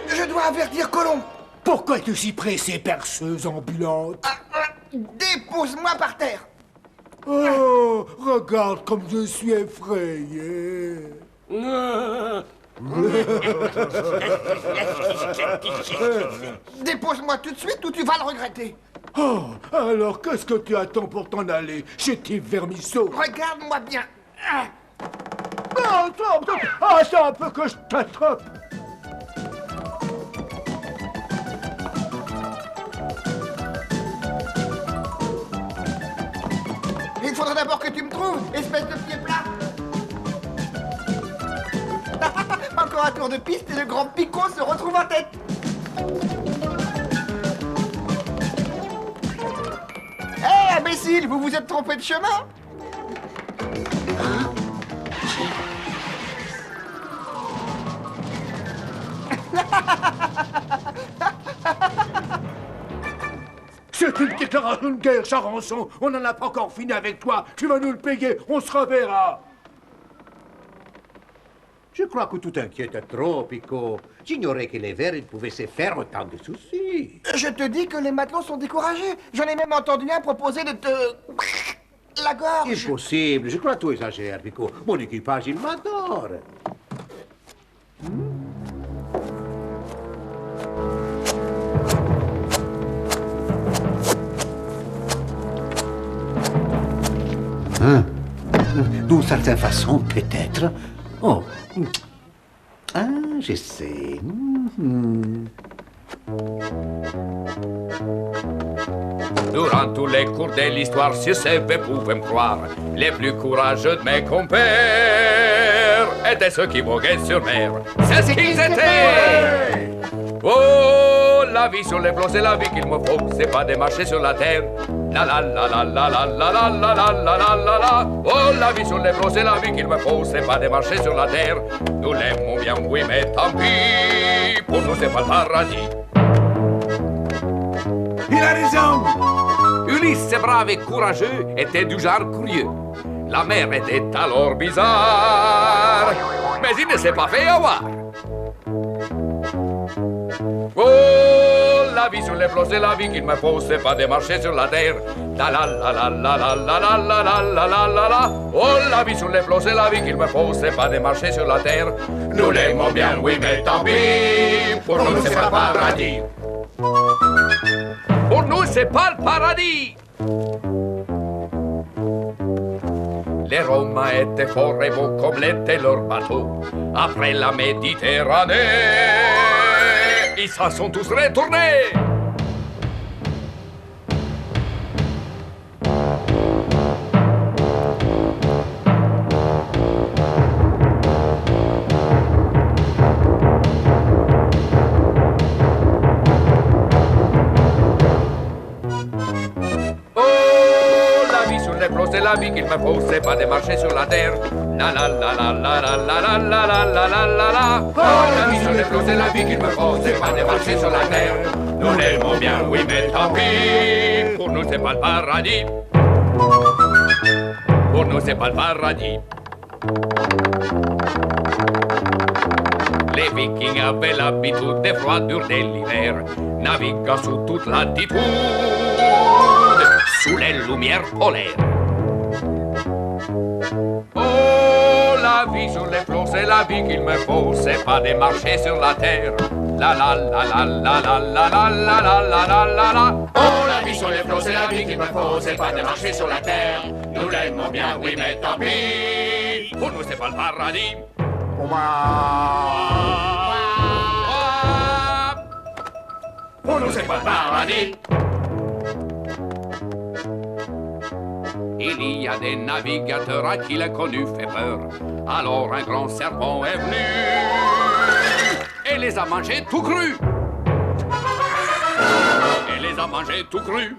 Je dois avertir Colomb. Pourquoi es-tu si pressé, perceuse ambulante? Dépose-moi par terre. Oh, regarde comme je suis effrayé. Dépose-moi tout de suite ou tu vas le regretter. Oh, alors qu'est-ce que tu attends pour t'en aller, chétif vermisseau? Regarde-moi bien. Ah. Non, attends un peu que je t'attrape. Il faudrait d'abord que tu me trouves, espèce de pied plat. Encore un tour de piste et le grand Picot se retrouve en tête. Hé, imbécile, vous vous êtes trompé de chemin. C'est une déclaration de guerre, Charançon. On n'en a pas encore fini avec toi. Tu vas nous le payer, on se reverra. Je crois que tout inquiète trop, Picot. J'ignorais que les vers, ils pouvaient se faire autant de soucis. Je te dis que les matelots sont découragés. J'en ai même entendu un proposer de te... la gorge. Impossible, je crois que tu exagères, Picot. Mon équipage, il m'adore. D'une certaine façon, peut-être. Oh. Ah, je sais. Durant tous les cours de l'histoire, si c'est vrai, pouvez me croire, les plus courageux de mes compères étaient ceux qui voguaient sur mer. C'est ce qu'ils étaient! Oh, la vie sur les flots, c'est la vie qu'il me faut, c'est pas de marcher sur la terre. La la la la la la la la la la la la la la. Oh, la vie sur les flots, c'est la vie qu'il me faut, c'est pas de marcher sur la terre. Nous l'aimons bien, oui, mais tant pis, pour nous c'est pas le paradis. Il a raison! Ulysse, brave et courageux, était du genre curieux. La mer était alors bizarre, mais il ne s'est pas fait avoir. Oh, la vie sur les flots, c'est la vie qu'il me faut, c'est pas de marcher sur la terre. La la la la la la la la la la la la la la. Oh, la vie sur les flots, c'est la vie qu'il me faut, c'est pas de marcher sur la terre. Nous l'aimons bien, oui, mais tant pis, pour nous c'est pas le paradis. Pour nous c'est pas le paradis. Les Romains étaient forts et beaux comme l'étaient leurs bateaux. Après la Méditerranée, ils s'en sont tous retournés. C'est la vie qu'il me faut, c'est pas de marcher sur la terre. La la la la la la la la la la la la la la. Oh, la vie sur les flots, c'est la vie qu'il me faut, c'est pas de marcher sur la terre. Nous l'aimons bien, oui, mais tant pis. Pour nous, c'est pas le paradis. Pour nous, c'est pas le paradis. Les Vikings avaient l'habitude des froids durs de l'hiver, naviguant sous toute latitude, sous les lumières polaires. Oh, la vie sur les flots, c'est la vie qu'il me faut, c'est pas de marcher sur la terre. La la la la la la la la la la la la la la. Oh, la vie sur les flots, c'est la vie qu'il me faut, c'est pas de marcher sur la terre. Nous l'aimons bien, oui, mais tant pis. Pour nous, c'est pas le paradis. Pour nous, c'est pas le paradis. Il y a des navigateurs à qui l'inconnu fait peur. Alors un grand serpent est venu et les a mangés tout crus. Et les a mangés tout crus.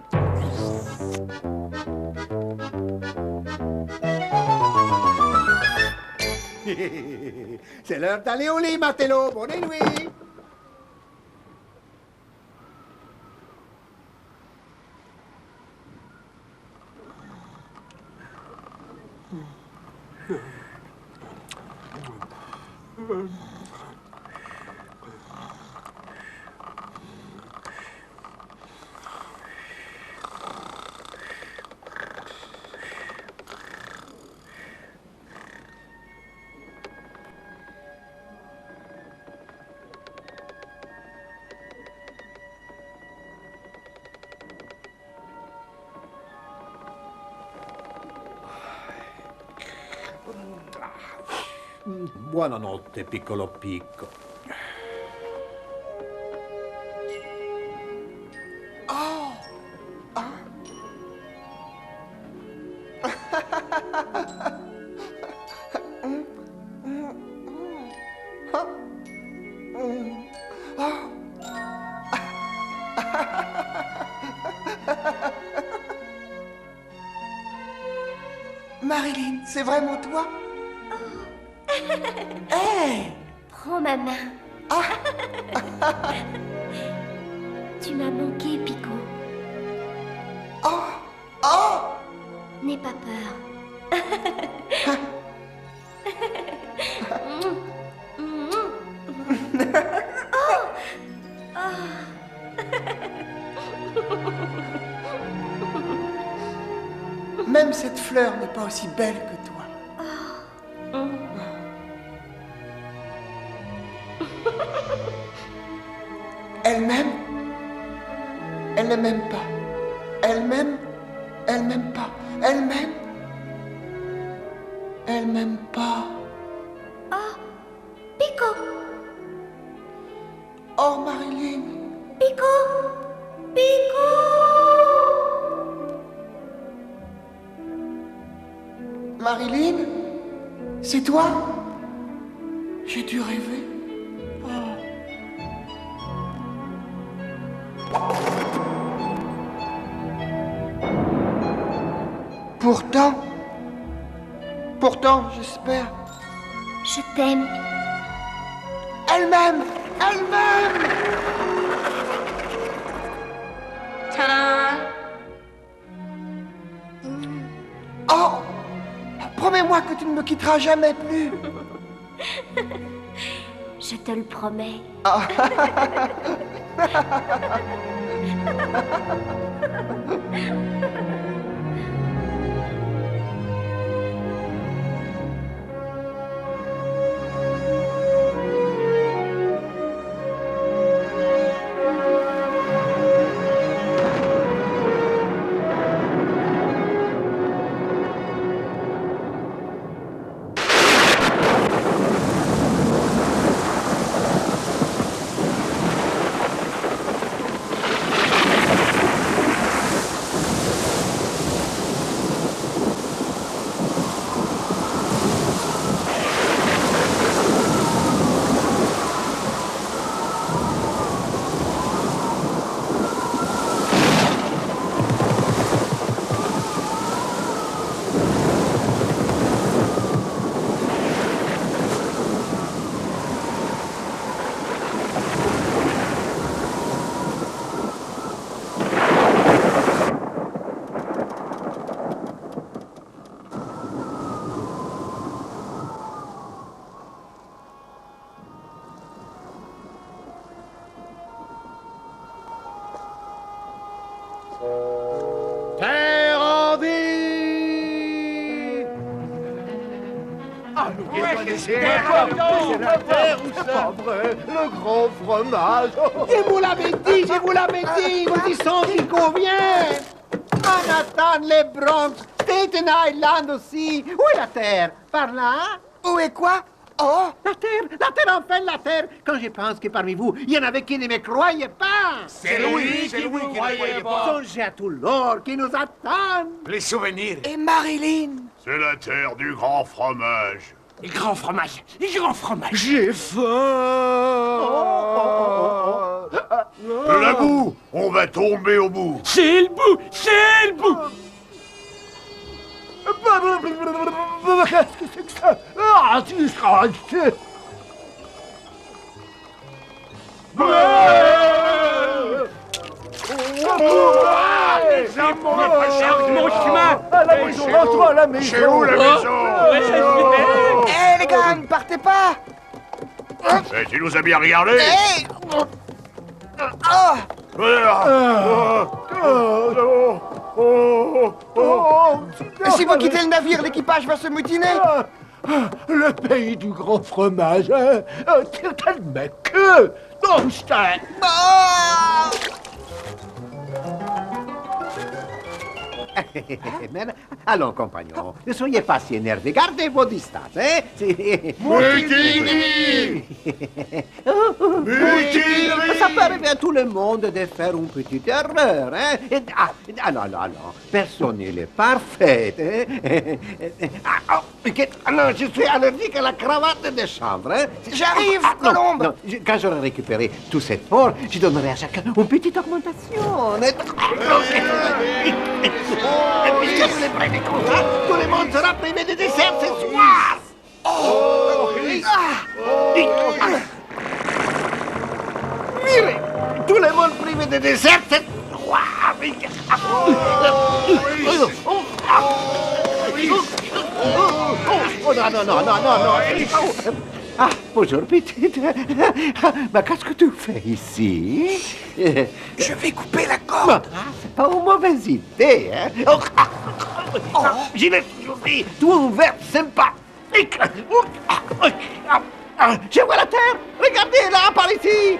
C'est l'heure d'aller au lit, Martello. Bonne nuit. Buonanotte, piccolo picco. Marilyn, c'est vraiment toi? Hey! Prends ma main. Tu m'as manqué, Pico. N'aie pas peur. Même cette fleur n'est pas aussi belle que toi. Elle m'aime. Elle ne m'aime pas. Elle m'aime. Elle m'aime pas. Elle m'aime. Elle m'aime pas. Pico! Oh, Marilyn. Pico! Pico! Marilyn? C'est toi? J'ai dû rêver. Pourtant, j'espère. Je t'aime. Elle m'aime! Elle m'aime! Tadam! Oh! Promets-moi que tu ne me quitteras jamais plus. Je te le promets. Terre en vie! Ah, nous c'est la terre ou ça? Pas vrai, le grand fromage! Je vous l'avais dit, vous y sentez convient! Manhattan, les Bronx, Staten Island aussi. Où est la terre? Par là? Où est quoi? Oh! La terre, enfin la terre! Quand je pense que parmi vous, il y en avait qui ne me croyaient pas! C'est Louis qui ne croyait pas! Songez à tout l'or qui nous attend! Les souvenirs! Et Marilyn? C'est la terre du grand fromage. Le grand fromage! Le grand fromage! J'ai faim! De la boue! On va tomber au bout! C'est le bout! C'est le bout! Qu'est-ce que c'est que ça? Ah, tu seras... Mon chemin! À la maison, rentre à la maison! C'est où la maison? Hé, les gars, ne partez pas! Eh, tu nous as bien regardé? Hé! Si vous quittez le navire, l'équipage va se mutiner. Le pays du grand fromage, quel mec que... Mais, allons, compagnon, ne soyez pas si énervés. Gardez vos distances, hein? Mutiny! Ça peut arriver à tout le monde de faire une petite erreur, hein? Non. Personne n'est parfait, hein? Non, je suis allergique à la cravate de chambre, hein? J'arrive, Colombe! Non, quand j'aurai récupéré tout cet or, je donnerai à chacun une petite augmentation. Et puisque vous les prenez comme ça, tout le monde sera privé de dessert ce soir. Mirez, tout le monde privé de dessert ce soir. Non. Ah, bonjour, petite. Mais qu'est-ce que tu fais ici? Je vais couper la corde. C'est pas une mauvaise idée, hein? Je l'ai toujours dit, tout un verre sympathique. Je vois la terre. Regardez, là, par ici.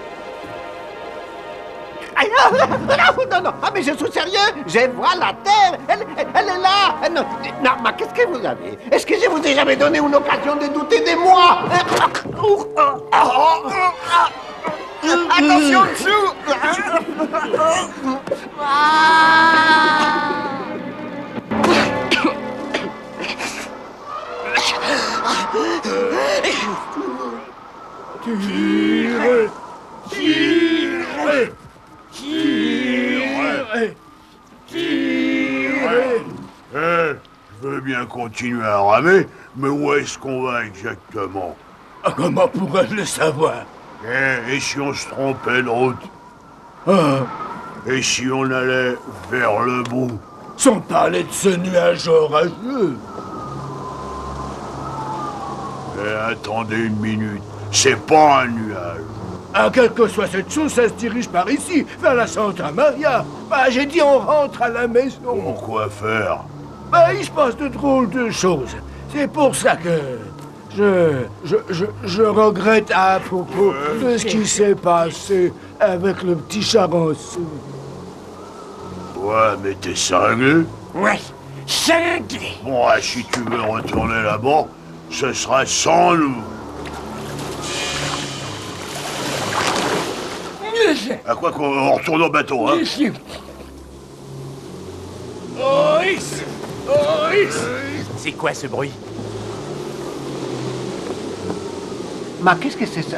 Non. Ah, mais je suis sérieux. Je vois la terre. Elle est là. Non, mais qu'est-ce que vous avez? Est-ce que je vous ai jamais donné une occasion de douter de moi? Attention dessous. Tirez! Je veux bien continuer à ramer, mais où est-ce qu'on va exactement? Comment pourrais-je le savoir? Et si on se trompait de route? Et si on allait vers le bout? Sans parler de ce nuage orageux. Attendez une minute, c'est pas un nuage. Quelle que soit cette chose, ça se dirige par ici, vers la Santa Maria. J'ai dit on rentre à la maison. Pourquoi faire? Il se passe de drôles de choses. C'est pour ça que je regrette à propos de ce qui s'est passé avec le petit charançon. Ouais, mais t'es cinglé? Ouais, cinglé. Bon, si tu veux retourner là-bas, ce sera sans nous. À quoi qu'on retourne au bateau, hein? C'est quoi ce bruit? Mais qu'est-ce que c'est ça?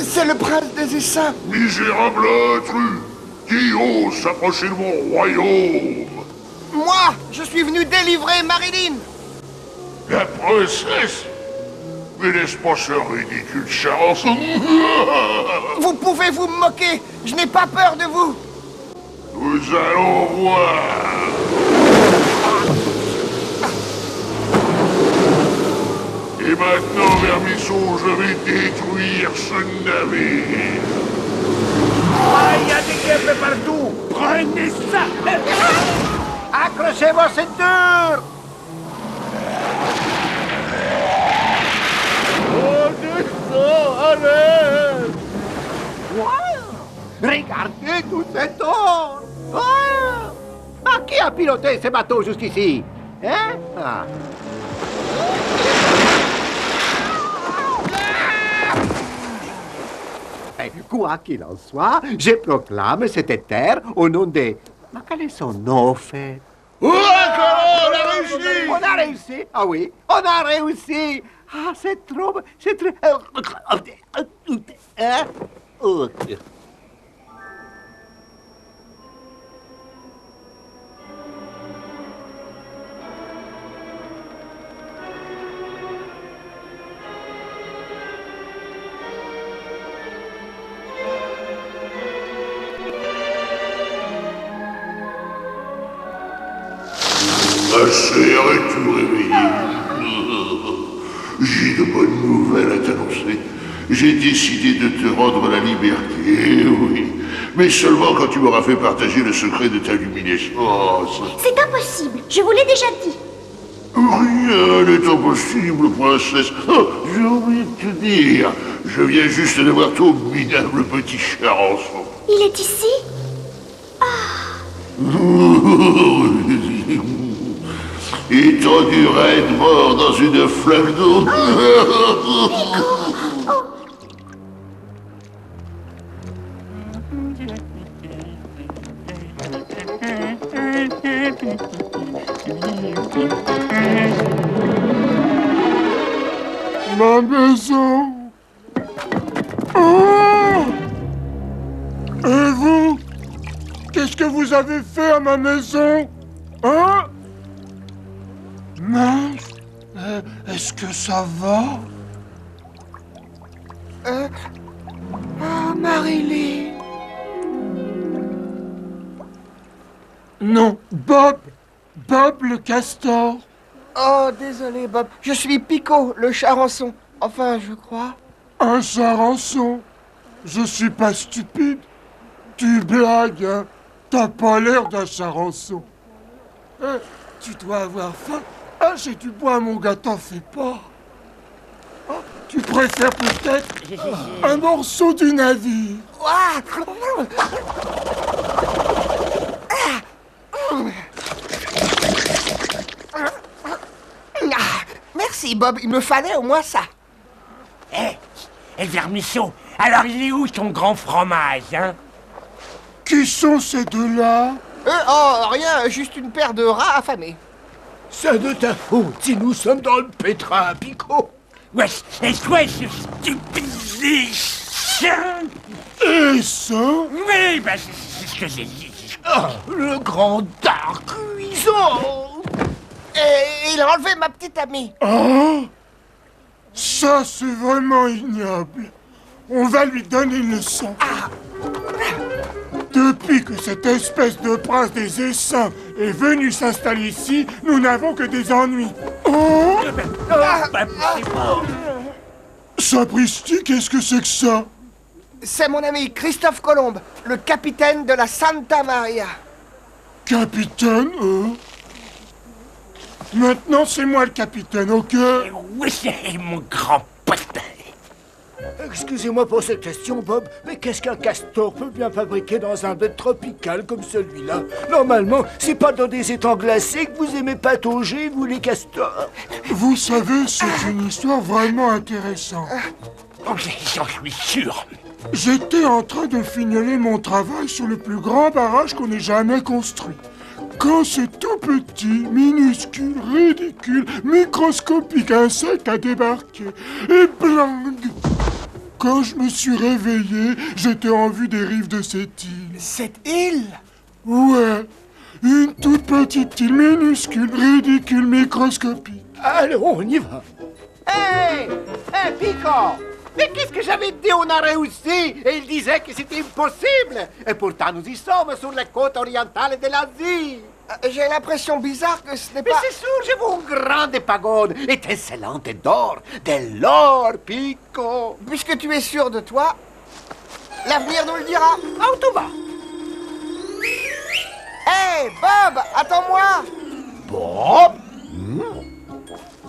C'est le prince des essaims. Misérable intrus! Qui ose s'approcher de mon royaume? Moi, je suis venu délivrer Marilyn. La princesse? Mais n'est-ce pas ce ridicule charançon? Vous pouvez vous moquer. Je n'ai pas peur de vous. Nous allons voir. Et maintenant, Vermisson, je vais détruire ce navire. Il y a des guêpes partout. Prenez ça. Accrochez vos ceintures. Allez! Wow! Regardez tout cet or! Qui a piloté ce bateau jusqu'ici? Hein? Quoi qu'il en soit, je proclame cette terre au nom de... Mais quel est son nom, au fait? On a réussi! On a réussi! Ah oui, on a réussi! Ah, c'est trop... C'est très... Ma chère, es-tu réveillée? J'ai de bonnes nouvelles à t'annoncer. J'ai décidé de te rendre la liberté, oui. Mais seulement quand tu m'auras fait partager le secret de ta luminescence. C'est impossible, je vous l'ai déjà dit. Rien n'est impossible, princesse. Oh, j'ai oublié de te dire. Je viens juste de voir ton minable petit charançon. Il est ici? étendu raide mort dans une flaque d'eau. Ma maison. Oh! Et vous? Qu'est-ce que vous avez fait à ma maison? Hein? Mince. Est-ce que ça va? Ah, Marilyn. Non, Bob. Bob le castor. Oh, désolé, Bob. Je suis Pico, le charançon. Enfin, je crois. Un charançon? Je suis pas stupide. Tu blagues, hein? T'as pas l'air d'un charançon. Tu dois avoir faim. Ah, j'ai du bois, mon gars, t'en fais pas. Ah, tu préfères peut-être un morceau du navire. Merci, Bob. Il me fallait au moins ça. Hé, Elvire Musso, alors il est où ton grand fromage, hein? Qui sont ces deux-là? Oh, rien, juste une paire de rats affamés. C'est de ta faute si nous sommes dans le pétrin, Pico. Wesh, et toi, ce stupide chien! Et ça? Oui, bah c'est ce que j'ai dit. Oh, le grand dard cuisant. Et il a enlevé ma petite amie. Ah? Ça, c'est vraiment ignoble. On va lui donner une leçon. Depuis que cette espèce de prince des essaims est venu s'installer ici, nous n'avons que des ennuis. Oh! Sapristi, qu'est-ce que c'est que ça? C'est mon ami Christophe Colomb, le capitaine de la Santa Maria. Capitaine, Maintenant, c'est moi le capitaine, ok? Oui, c'est mon grand pote. Excusez-moi pour cette question, Bob, mais qu'est-ce qu'un castor peut bien fabriquer dans un bed tropical comme celui-là? Normalement, c'est pas dans des étangs glacés que vous aimez patauger, vous les castors. Vous savez, c'est une histoire vraiment intéressante. J'en suis sûr. J'étais en train de signaler mon travail sur le plus grand barrage qu'on ait jamais construit. Quand ce tout petit, minuscule, ridicule, microscopique insecte a débarqué, et bling! Quand je me suis réveillé, j'étais en vue des rives de cette île. Cette île? Ouais, une toute petite île minuscule, ridicule, microscopique. Allez, on y va. Hey, Pico! Mais qu'est-ce que j'avais dit? On a réussi! Et il disait que c'était impossible! Et pourtant, nous y sommes sur la côte orientale de l'Asie! J'ai l'impression bizarre que ce n'est Mais pas... c'est sûr, je vois une grande pagode, étincelante d'or, de l'or, Pico! Puisque tu es sûr de toi, l'avenir nous le dira. Où tu vas? Hey, Bob, attends-moi! Bob?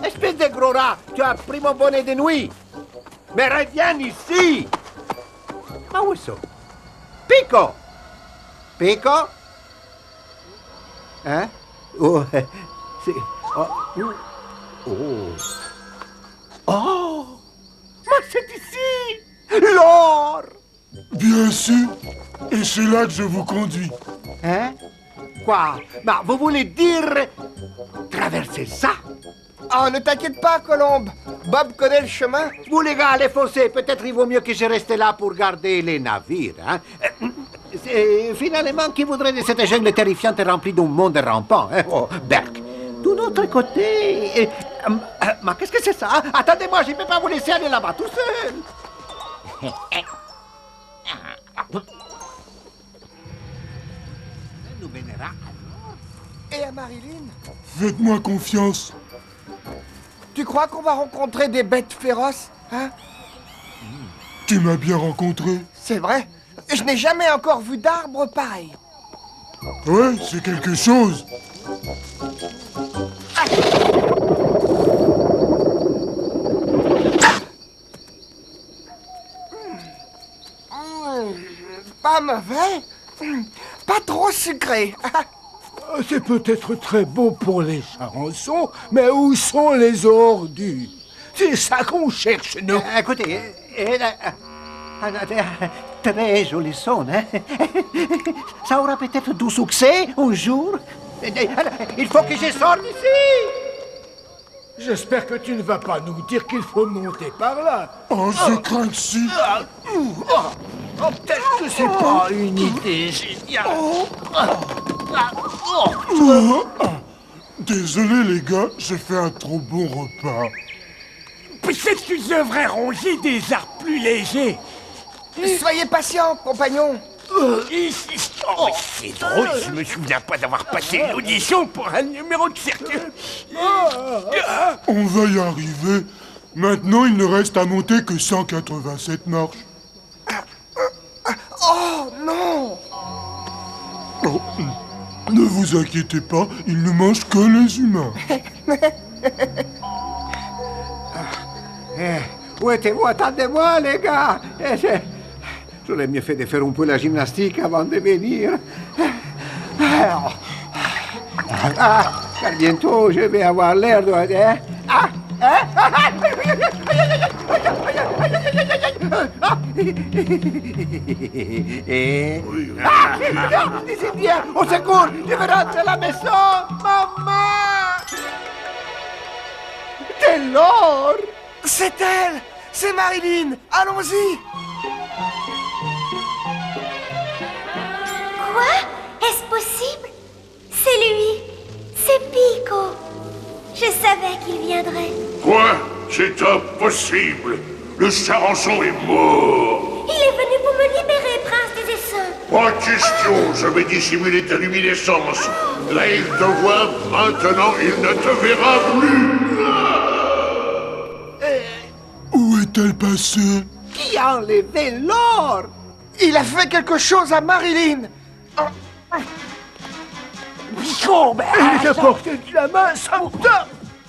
Espèce de gros rat, tu as pris mon bonnet de nuit! Mais reviens ici! Ah, où est-ce? Pico! Pico? Hein? Oh, c'est... Oh! Mais c'est ici! L'or! Bien sûr, et c'est là que je vous conduis. Hein? Quoi? Bah, vous voulez dire... traverser ça? Oh, ne t'inquiète pas, Colombe. Bob connaît le chemin. Vous, les gars, allez foncer. Peut-être il vaut mieux que je reste là pour garder les navires, hein? Finalement, qui voudrait de cette jungle terrifiante remplie d'un monde rampant, hein? Oh, Berk. De notre côté... mais qu'est-ce que c'est ça? Attendez-moi, je ne peux pas vous laisser aller là-bas tout seul. Nous mènera alors. Et à Marilyn? Faites-moi confiance. Tu crois qu'on va rencontrer des bêtes féroces, hein? Tu m'as bien rencontré. C'est vrai. Je n'ai jamais encore vu d'arbre pareil. Ouais, c'est quelque chose. Pas mauvais. Pas trop sucré. C'est peut-être très beau pour les charançons, mais où sont les ordures? C'est ça qu'on cherche, nous. Écoutez, très joli son, hein? Ça aura peut-être du succès un jour. Il faut que je sorte d'ici. J'espère que tu ne vas pas nous dire qu'il faut monter par là. Oh, je crains que si. Peut-être que c'est pas une idée géniale. Désolé les gars, j'ai fait un trop bon repas. Peut-être que tu devrais ronger des arbres plus légers. Soyez patient, compagnon. C'est drôle, je me souviens pas d'avoir passé l'audition pour un numéro de circuit. On va y arriver. Maintenant, il ne reste à monter que 187 marches. Oh non! Oh, ne vous inquiétez pas, il ne mange que les humains. Où êtes-vous? Attendez-moi, les gars. J'aurais mieux fait de faire un peu la gymnastique avant de venir. Car bientôt, je vais avoir l'air de... C'est bien, au secours, je vais rentrer à la maison, maman! De l'or! C'est elle! C'est Marilyn! Allons-y! Quoi? Est-ce possible? C'est lui! C'est Pico! Je savais qu'il viendrait. Quoi? C'est impossible. Le charançon est mort. Il est venu pour me libérer, prince des essaims. Pas question, je vais dissimuler ta luminescence. Là, il te voit, maintenant, il ne te verra plus. Où est-elle passée? Qui a enlevé l'or? Il a fait quelque chose à Marilyn! Il te porte de la main, Santa!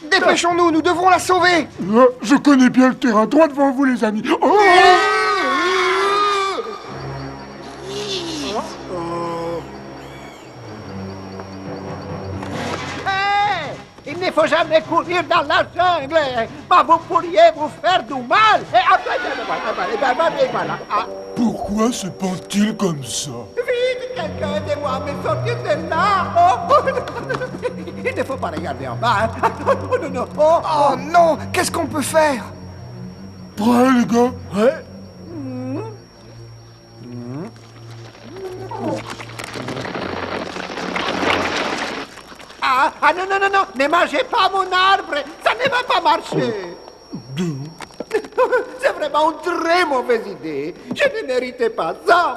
Dépêchons-nous, nous devons la sauver! Je connais bien le terrain, droit devant vous les amis. Oh! Il ne faut jamais courir dans la jungle. Mais vous pourriez vous faire du mal. Voilà. Pourquoi se pend-il comme ça? Vite, quelqu'un aidez-moi à me sortir de là. Il ne faut pas regarder en bas. Oh non. Oh non! Qu'est-ce qu'on peut faire? Prêts les gars? Ouais. Non, ne mangez pas mon arbre, ça ne va pas marcher. C'est vraiment une très mauvaise idée. Je ne méritais pas ça.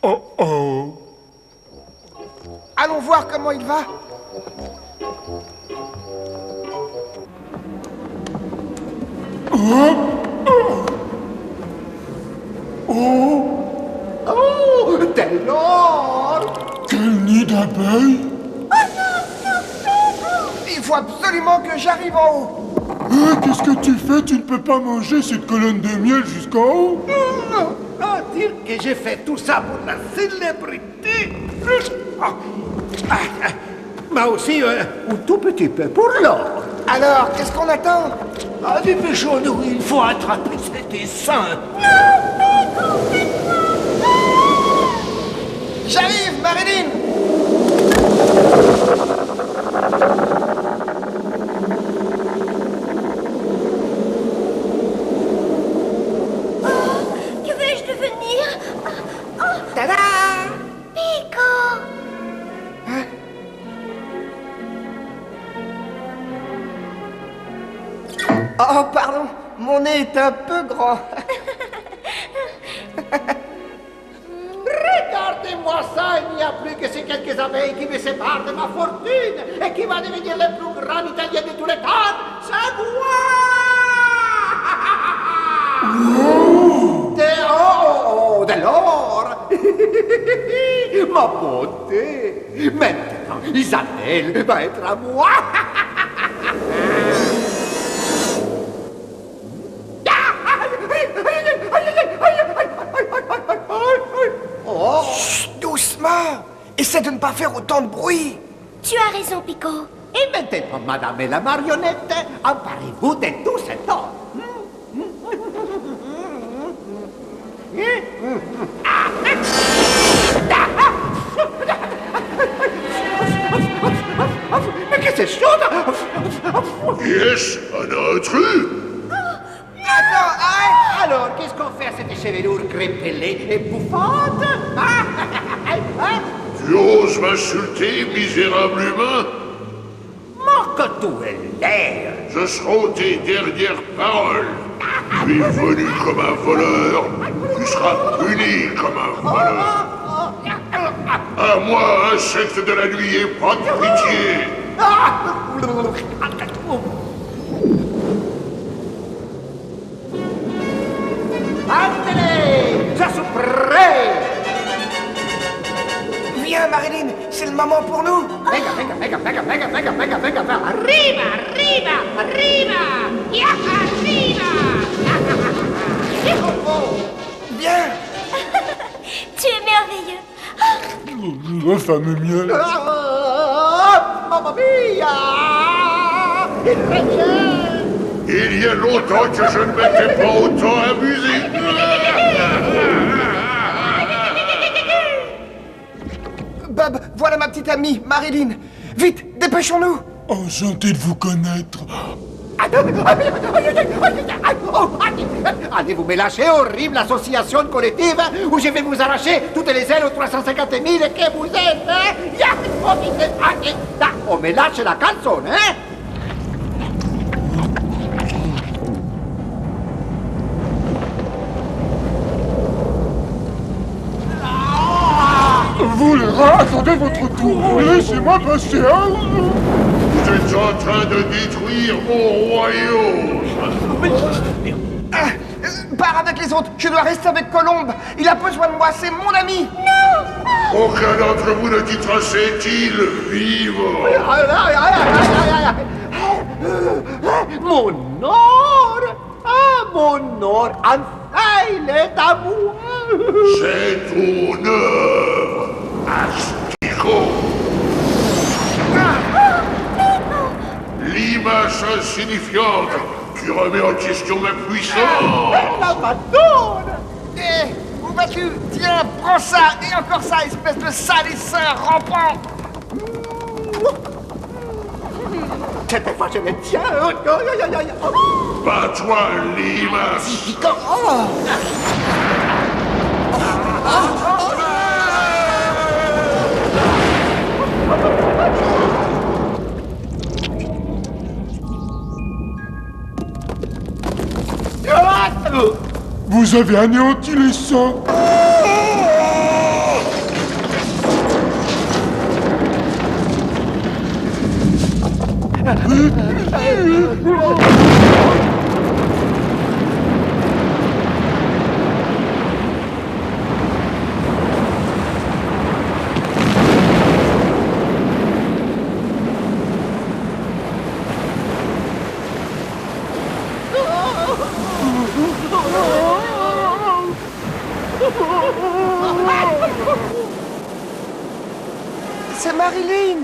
Oh. Allons voir comment il va. De l'or! Quel nid d'abeilles! Il faut absolument que j'arrive en haut. Qu'est-ce que tu fais? Tu ne peux pas manger cette colonne de miel jusqu'en haut? Dire que j'ai fait tout ça pour la célébrité. Mais aussi un tout petit peu pour l'or. Alors, qu'est-ce qu'on attend? Dépêchons-nous, il faut attraper cet essaim. J'arrive, Marilyn! Que vais-je devenir? Tada! Pico! Oh, pardon, mon nez est un peu grand. Regardez-moi ça, il n'y a plus que ces quelques abeilles qui me séparent de ma fortune et qui va devenir le plus grand Italien de tous les temps. C'est moi! De l'or! Ma beauté! Maintenant, Isabelle va être à moi! Essaie de ne pas faire autant de bruit. Tu as raison, Pico. Et maintenant, madame et la marionnette, emparez-vous de tout cet or. Mais qu'est-ce que c'est chaud? Yes, un intrus. Attends, arrête! Alors, qu'est-ce qu'on fait à cette chevelure crépelée et bouffante? Tu oses m'insulter, misérable humain? Manque tout l'air! Ce seront tes dernières paroles. Tu es venu comme un voleur, tu seras puni comme un voleur. À moi, insecte de la nuit, et pas de pitié. André, je suis prêt! Viens, Marilyn, c'est le moment pour nous. Venga, venga, venga, venga, venga, venga, venga, venga, venga. Arriba, arriba, arriba! Ya, arriba! Viens. Tu es merveilleux. La femme miel. Mamma mia! Il revient! Il y a longtemps que je ne m'étais pas autant amusé. Bob, voilà ma petite amie, Marilyn. Vite, dépêchons-nous. Enchanté de vous connaître. Allez-vous me lâcher, horrible association collective, où je vais vous arracher toutes les ailes aux 350 000 que vous êtes, hein? On me lâche la canzone, hein? Vous les rats, attendez votre tour. Laissez-moi passer. Vous êtes en train de détruire mon royaume. Pars avec les autres, je dois rester avec Colombe. Il a besoin de moi, c'est mon ami. Non. Aucun d'entre vous ne quittera cette île vivant. Mon or! Ah, mon or! Enfin, il est à vous! C'est ton œuvre, asticot. L'image insignifiante qui remet en question ma puissance. La Madone! Eh, où vas-tu? Tiens, prends ça, et encore ça, espèce de salisseur rampant. Cette fois, je le tiens! Bats-toi, limace. Vous avez anéanti les saints. C'est Marilyn.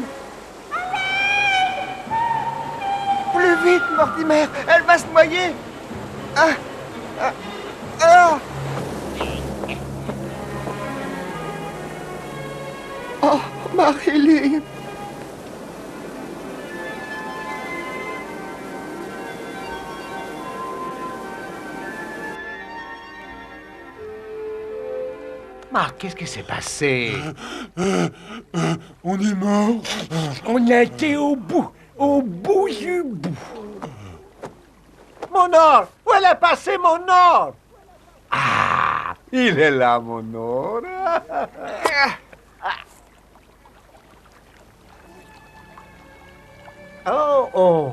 Plus vite, Mortimer, elle va se noyer. Oh, Marilyn. Ah, qu'est-ce qui s'est passé? On est mort. On a été au bout du bout. Mon or! Où elle est passée, mon or? Ah! Il est là, mon or! Oh, oh!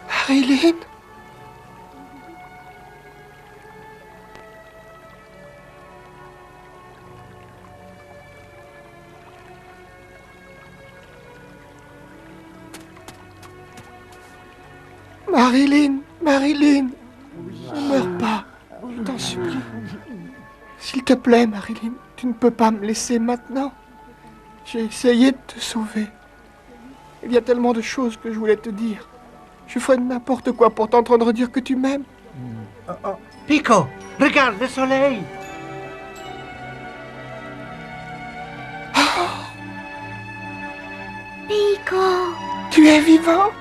Marilyn. Marilyn, Marilyn, ne meurs pas, je t'en supplie. S'il te plaît, Marilyn, tu ne peux pas me laisser maintenant. J'ai essayé de te sauver. Il y a tellement de choses que je voulais te dire. Je ferais n'importe quoi pour t'entendre dire que tu m'aimes. Pico, regarde le soleil. Pico. Tu es vivante.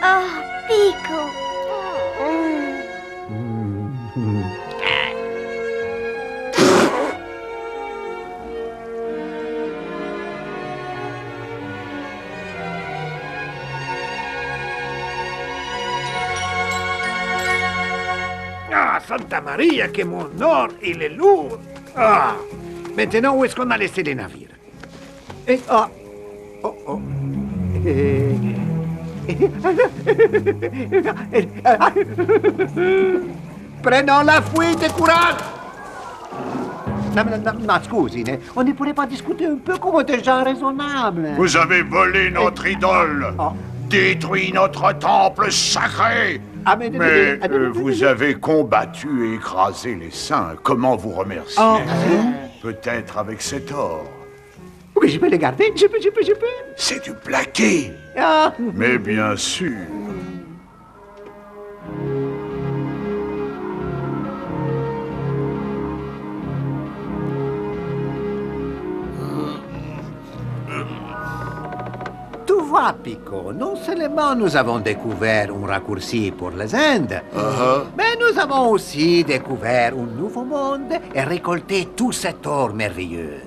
Oh, Pico. Ah, Santa Maria, que mon or, il est lourd. Ah, maintenant, où est-ce qu'on a laissé les navires? Et, ah, oh, oh. Prenons la fuite, courage! Non, scusi, on ne pourrait pas discuter un peu comme des gens raisonnables. Vous avez volé notre idole, détruit notre temple sacré. Mais vous avez combattu et écrasé les saints. Comment vous remercier? Peut-être avec cet or. Oui, je peux les garder, je peux. C'est du plaqué. Mais bien sûr. Tu vois, Pico, non seulement nous avons découvert un raccourci pour les Indes, mais nous avons aussi découvert un nouveau monde et récolté tout cet or merveilleux.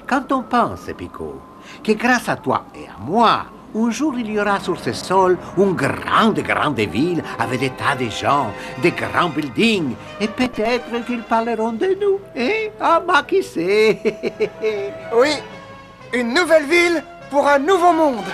Quand on pense, Pico, que grâce à toi et à moi, un jour il y aura sur ce sol une grande ville avec des tas de gens, des grands buildings, et peut-être qu'ils parleront de nous, hein? Ah, bah, qui sait? Oui, une nouvelle ville pour un nouveau monde.